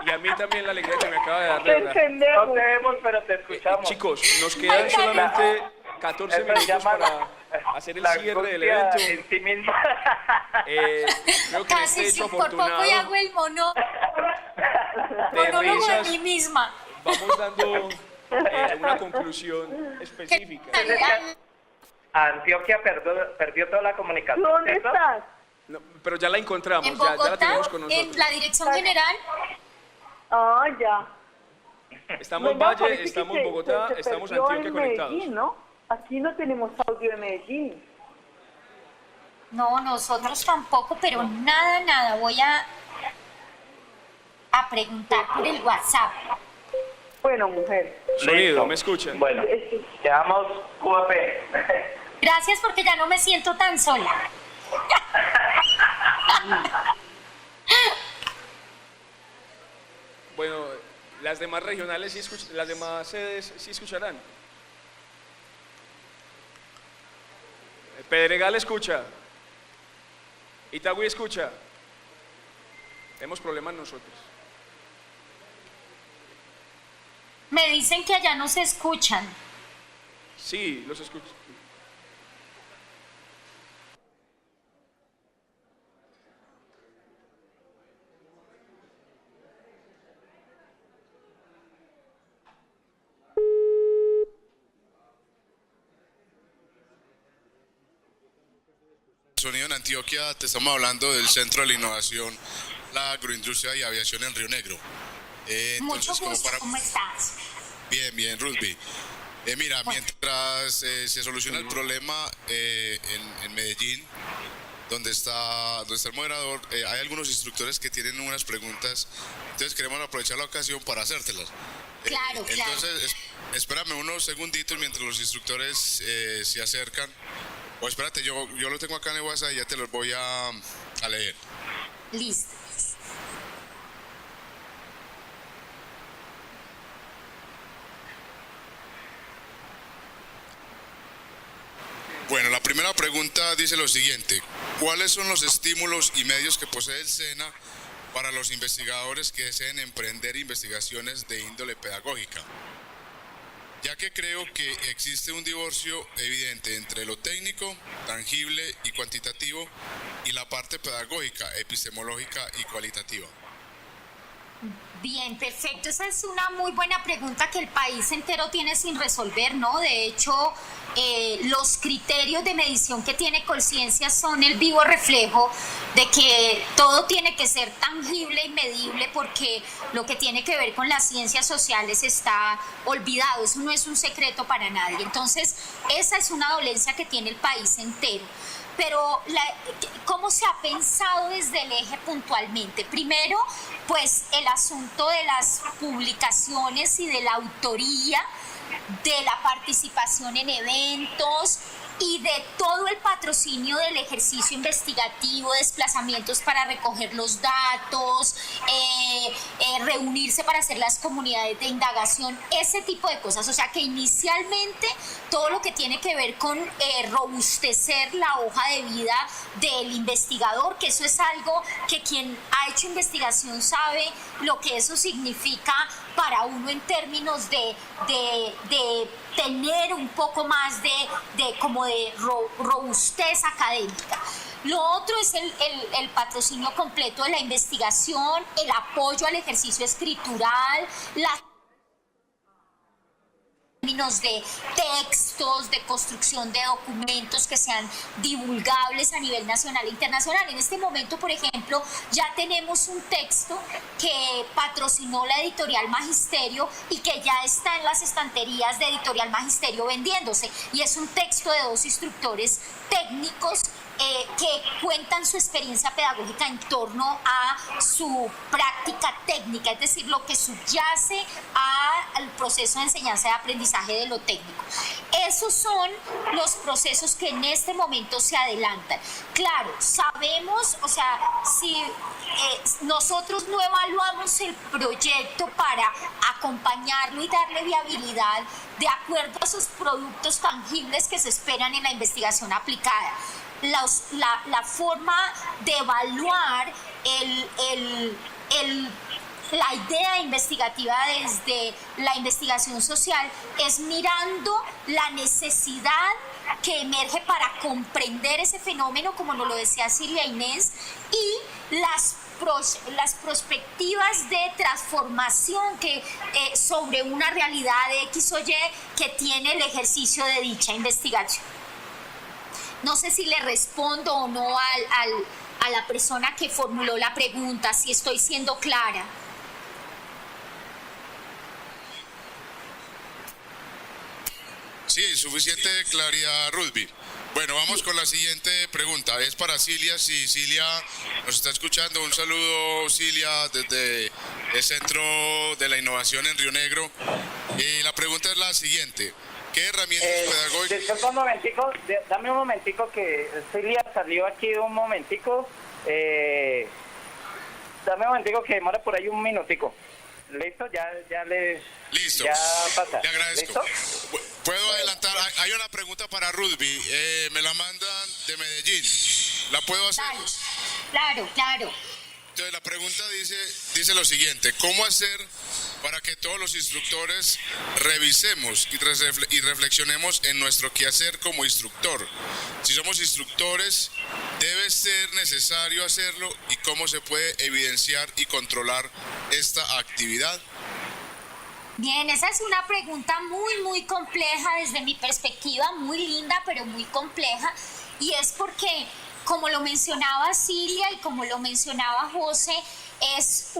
Y a mí también la alegría que me acaba de dar,
Te
de verdad.
entendemos. No te vemos, pero te escuchamos.
Chicos, nos quedan solamente 14
Eso se
minutos
llama
para hacer el
la
cierre del
angustia
evento.
en sí misma.
Creo que en
Casi
este
si
hecho
por poco y
afortunado
hago el monólogo de
risas
mí misma.
vamos dando una conclusión
Que
específica.
estaría-
Antioquia perdió toda la comunicación.
¿Dónde
¿cierto?
estás?
No, pero ya la encontramos,
En
ya la
Bogotá,
tenemos con nosotros.
en la dirección general.
Ah, ya.
Estamos en
Venga,
Valle,
parece que
estamos en Bogotá,
se
estamos en
perdió
Antioquia
en
conectados.
Medellín, ¿no? Aquí no tenemos audio de Medellín.
No, nosotros tampoco, pero nada. Voy a preguntar por el WhatsApp.
Bueno, mujer.
Sonido,
Listo.
¿me escuchan?
Bueno, quedamos QAP.
Gracias porque ya no me siento tan sola.
Bueno, las demás regionales, las demás sedes sí escucharán. Pedregal escucha. Itagüí escucha. Tenemos problemas nosotros.
Me dicen que allá no se escuchan.
Sí, los escucho.
Sonido en Antioquia, te estamos hablando del Centro de la Innovación, la Agroindustria y Aviación en Río Negro.
Mucho
Entonces,
gusto, ¿cómo estás?
Bien, Rusby. Mira, mientras se soluciona el problema en Medellín, donde está el moderador, hay algunos instructores que tienen unas preguntas, entonces queremos aprovechar la ocasión para hacértelas.
Claro.
Entonces, espérame unos segunditos mientras los instructores se acercan. O espérate, yo lo tengo acá en el WhatsApp y ya te los voy a leer.
Listo.
Bueno, la primera pregunta dice lo siguiente: ¿cuáles son los estímulos y medios que posee el SENA para los investigadores que deseen emprender investigaciones de índole pedagógica? Ya que creo que existe un divorcio evidente entre lo técnico, tangible y cuantitativo y la parte pedagógica, epistemológica y cualitativa.
Bien, perfecto. Esa es una muy buena pregunta que el país entero tiene sin resolver, ¿no? De hecho, los criterios de medición que tiene Colciencia son el vivo reflejo de que todo tiene que ser tangible y medible, porque lo que tiene que ver con las ciencias sociales está olvidado. Eso no es un secreto para nadie. Entonces, esa es una dolencia que tiene el país entero. Pero, ¿cómo se ha pensado desde el eje puntualmente? Primero, pues el asunto de las publicaciones y de la autoría, de la participación en eventos y de todo el patrocinio del ejercicio investigativo, desplazamientos para recoger los datos, reunirse para hacer las comunidades de indagación, ese tipo de cosas. O sea que inicialmente todo lo que tiene que ver con robustecer la hoja de vida del investigador, que eso es algo que quien ha hecho investigación sabe lo que eso significa para uno en términos de tener un poco más de robustez académica. Lo otro es el patrocinio completo de la investigación, el apoyo al ejercicio escritural, términos de textos, de construcción de documentos que sean divulgables a nivel nacional e internacional. En este momento, por ejemplo, ya tenemos un texto que patrocinó la Editorial Magisterio y que ya está en las estanterías de Editorial Magisterio vendiéndose, y es un texto de 2 instructores técnicos que cuentan su experiencia pedagógica en torno a su práctica técnica, es decir, lo que subyace al proceso de enseñanza y aprendizaje de lo técnico. Esos son los procesos que en este momento se adelantan. Claro, sabemos, o sea, si nosotros no evaluamos el proyecto para acompañarlo y darle viabilidad de acuerdo a esos productos tangibles que se esperan en la investigación aplicada. La forma de evaluar la idea investigativa desde la investigación social es mirando la necesidad que emerge para comprender ese fenómeno, como nos lo decía Silvia Inés, y las perspectivas de transformación sobre una realidad X o Y que tiene el ejercicio de dicha investigación. No sé si le respondo o no a la persona que formuló la pregunta, si estoy siendo clara.
Sí, suficiente claridad, Rusby. Bueno, vamos con la siguiente pregunta. Es para Cilia. Si Cilia nos está escuchando, un saludo, Cilia, desde el Centro de la Innovación en Río Negro. Y la pregunta es la siguiente. ¿Qué herramientas pedagógicas?
Disculpa un momentico, dame un momentico que Cilia salió aquí un momentico. Dame un momentico que demora por ahí un minutico. ¿Listo? Ya le...
Listo.
Ya pasa.
Le agradezco.
¿Listo?
Puedo adelantar. Hay una pregunta para Rusby. Me la mandan de Medellín. ¿La puedo hacer?
Claro, claro.
Entonces la pregunta dice lo siguiente: ¿cómo hacer para que todos los instructores revisemos y reflexionemos en nuestro quehacer como instructor? Si somos instructores, ¿debe ser necesario hacerlo? ¿Y cómo se puede evidenciar y controlar esta actividad?
Bien, esa es una pregunta muy compleja desde mi perspectiva, muy linda, pero muy compleja. Y es porque, como lo mencionaba Cilia y como lo mencionaba José, es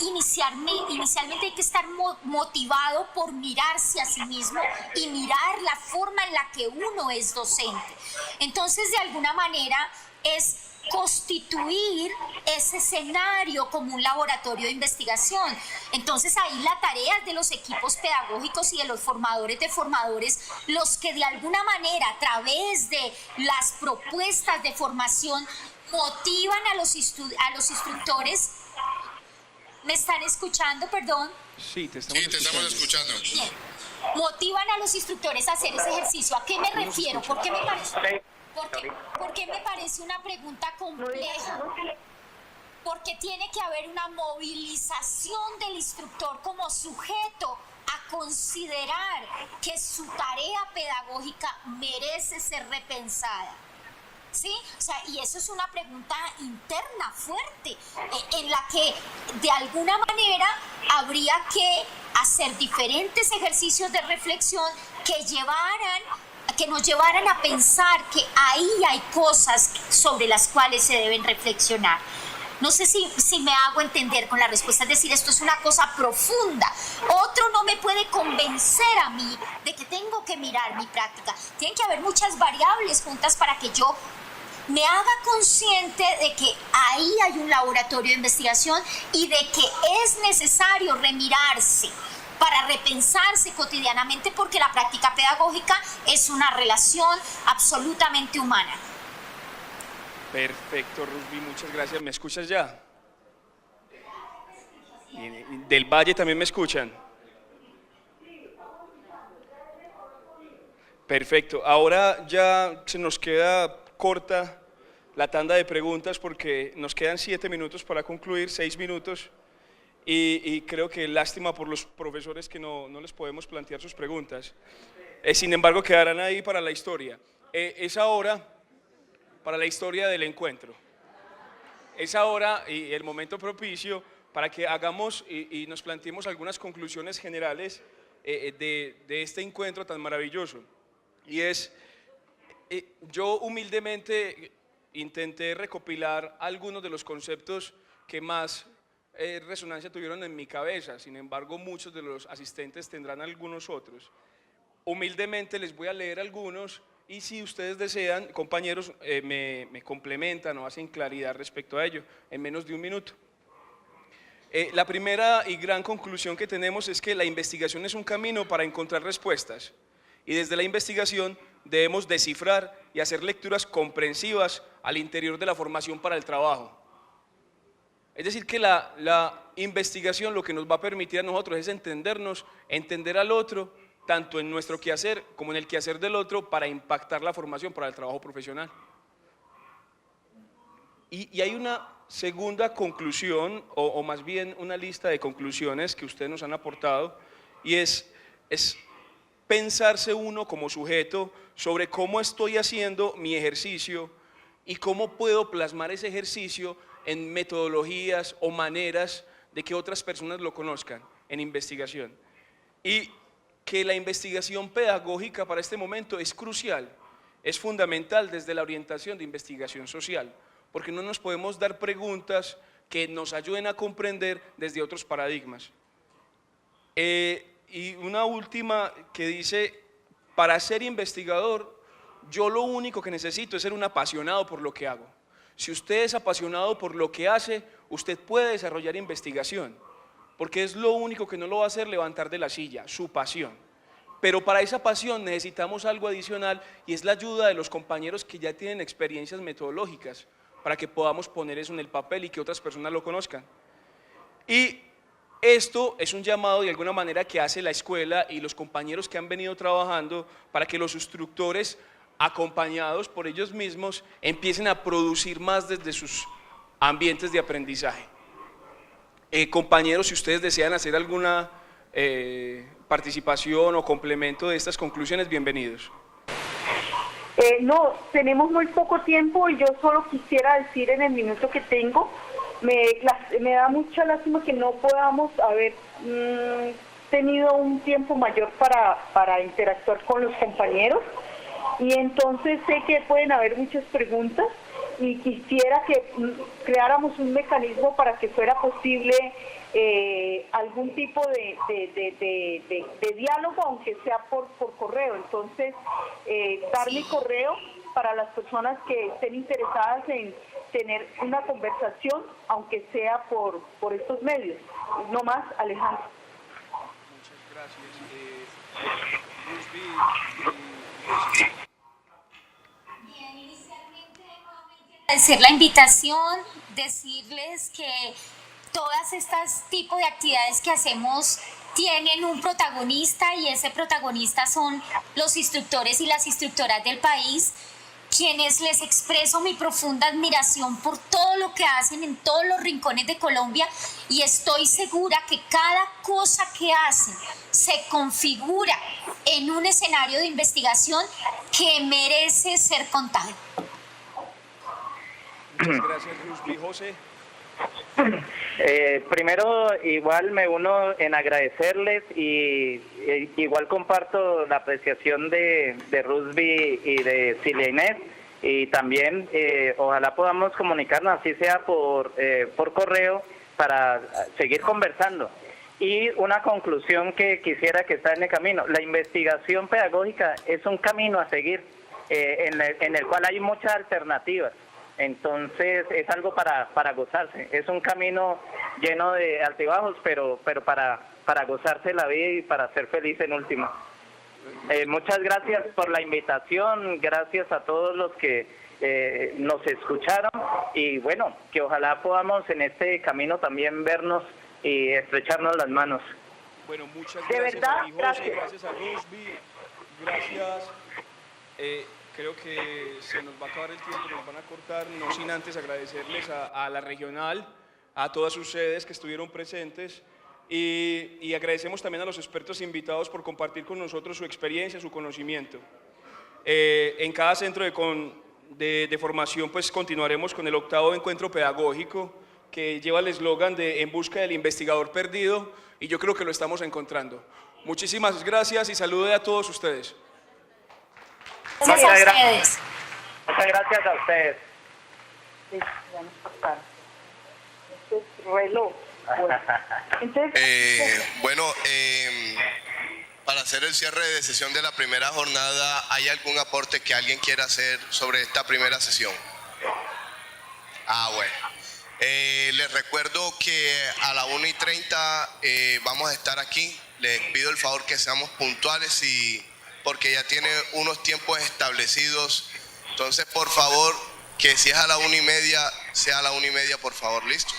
inicialmente hay que estar motivado por mirarse a sí mismo y mirar la forma en la que uno es docente. Entonces, de alguna manera, es constituir ese escenario como un laboratorio de investigación. Entonces ahí la tarea es de los equipos pedagógicos y de los formadores de formadores, los que de alguna manera a través de las propuestas de formación motivan a los instructores. ¿Me están escuchando, perdón?
Sí, te estamos
escuchando.
Bien. Motivan a los instructores a hacer ese ejercicio. ¿A qué me refiero? ¿Por qué me parece una pregunta compleja? Porque tiene que haber una movilización del instructor como sujeto a considerar que su tarea pedagógica merece ser repensada. ¿Sí? O sea, y eso es una pregunta interna fuerte, en la que de alguna manera habría que hacer diferentes ejercicios de reflexión que nos llevaran a pensar que ahí hay cosas sobre las cuales se deben reflexionar. No sé si me hago entender con la respuesta, es decir, esto es una cosa profunda. Otro no me puede convencer a mí de que tengo que mirar mi práctica. Tienen que haber muchas variables juntas para que yo me haga consciente de que ahí hay un laboratorio de investigación y de que es necesario remirarse para repensarse cotidianamente, porque la práctica pedagógica es una relación absolutamente humana.
Perfecto, Rusby, muchas gracias. ¿Me escuchas ya? Y del Valle también me escuchan. Perfecto. Ahora ya se nos queda corta la tanda de preguntas porque nos quedan 7 minutos para concluir, 6 minutos. Y creo que lástima por los profesores que no les podemos plantear sus preguntas. Sin embargo, quedarán ahí para la historia. Es ahora para la historia del encuentro. Es ahora y el momento propicio para que hagamos y nos planteemos algunas conclusiones generales de este encuentro tan maravilloso. Y es, yo humildemente intenté recopilar algunos de los conceptos que más resonancia tuvieron en mi cabeza. Sin embargo, muchos de los asistentes tendrán algunos otros. Humildemente les voy a leer algunos y si ustedes desean, compañeros, me complementan o hacen claridad respecto a ello en menos de un minuto. La primera y gran conclusión que tenemos es que la investigación es un camino para encontrar respuestas y desde la investigación debemos descifrar y hacer lecturas comprensivas al interior de la formación para el trabajo. Es decir, que la investigación lo que nos va a permitir a nosotros es entendernos, entender al otro, tanto en nuestro quehacer como en el quehacer del otro, para impactar la formación para el trabajo profesional. Y hay una segunda conclusión, o más bien una lista de conclusiones que ustedes nos han aportado, y es pensarse uno como sujeto sobre cómo estoy haciendo mi ejercicio y cómo puedo plasmar ese ejercicio en metodologías o maneras de que otras personas lo conozcan en investigación. Y que la investigación pedagógica para este momento es crucial es fundamental desde la orientación de investigación social, porque no nos podemos dar preguntas que nos ayuden a comprender desde otros paradigmas. Y una última que dice, para ser investigador, yo lo único que necesito es ser un apasionado por lo que hago. Si usted es apasionado por lo que hace, usted puede desarrollar investigación, porque es lo único que no lo va a hacer levantar de la silla, su pasión. Pero para esa pasión necesitamos algo adicional y es la ayuda de los compañeros que ya tienen experiencias metodológicas para que podamos poner eso en el papel y que otras personas lo conozcan. Y esto es un llamado de alguna manera que hace la escuela y los compañeros que han venido trabajando para que los instructores, acompañados por ellos mismos, empiecen a producir más desde sus ambientes de aprendizaje. Compañeros, si ustedes desean hacer alguna participación o complemento de estas conclusiones, bienvenidos.
No, tenemos muy poco tiempo y yo solo quisiera decir en el minuto que tengo, me da mucha lástima que no podamos haber tenido un tiempo mayor para interactuar con los compañeros, y entonces sé que pueden haber muchas preguntas y quisiera que creáramos un mecanismo para que fuera posible algún tipo de diálogo, aunque sea por correo. Entonces, dar mi correo para las personas que estén interesadas en tener una conversación, aunque sea por estos medios. No más, Alejandro.
Muchas gracias.
Agradecer la invitación, decirles que todas estas tipos de actividades que hacemos tienen un protagonista, y ese protagonista son los instructores y las instructoras del país, quienes les expreso mi profunda admiración por todo lo que hacen en todos los rincones de Colombia, y estoy segura que cada cosa que hacen se configura en un escenario de investigación que merece ser contado.
Muchas gracias, Rusby. José.
Primero, igual me uno en agradecerles y igual comparto la apreciación de Rusby y de Silvia Inés, y también ojalá podamos comunicarnos, así sea por correo, para seguir conversando. Y una conclusión que quisiera que está en el camino: la investigación pedagógica es un camino a seguir, en el cual hay muchas alternativas. Entonces es algo para gozarse, es un camino lleno de altibajos, pero para gozarse la vida y para ser feliz en última. Muchas gracias por la invitación, gracias a todos los que nos escucharon, y bueno, que ojalá podamos en este camino también vernos y estrecharnos las manos.
Bueno, muchas
De
gracias
verdad,
a José,
gracias.
gracias a Rusby, gracias. Creo que se nos va a acabar el tiempo, nos van a cortar, no sin antes agradecerles a la regional, a todas sus sedes que estuvieron presentes, y agradecemos también a los expertos invitados por compartir con nosotros su experiencia, su conocimiento. En cada centro de formación pues continuaremos con el 8º encuentro pedagógico, que lleva el eslogan de En busca del investigador perdido, y yo creo que lo estamos encontrando. Muchísimas gracias y salude a todos ustedes.
Gracias a ustedes.
Muchas gracias a ustedes.
Sí, ya nos cortaron. Este es reloj. Bueno, entonces,
Para hacer el cierre de sesión de la primera jornada, ¿hay algún aporte que alguien quiera hacer sobre esta primera sesión? Bueno. Les recuerdo que a la 1:30 vamos a estar aquí. Les pido el favor que seamos puntuales, porque ya tiene unos tiempos establecidos. Entonces, por favor, que si es a la 1:30, sea a la 1:30, por favor, listo.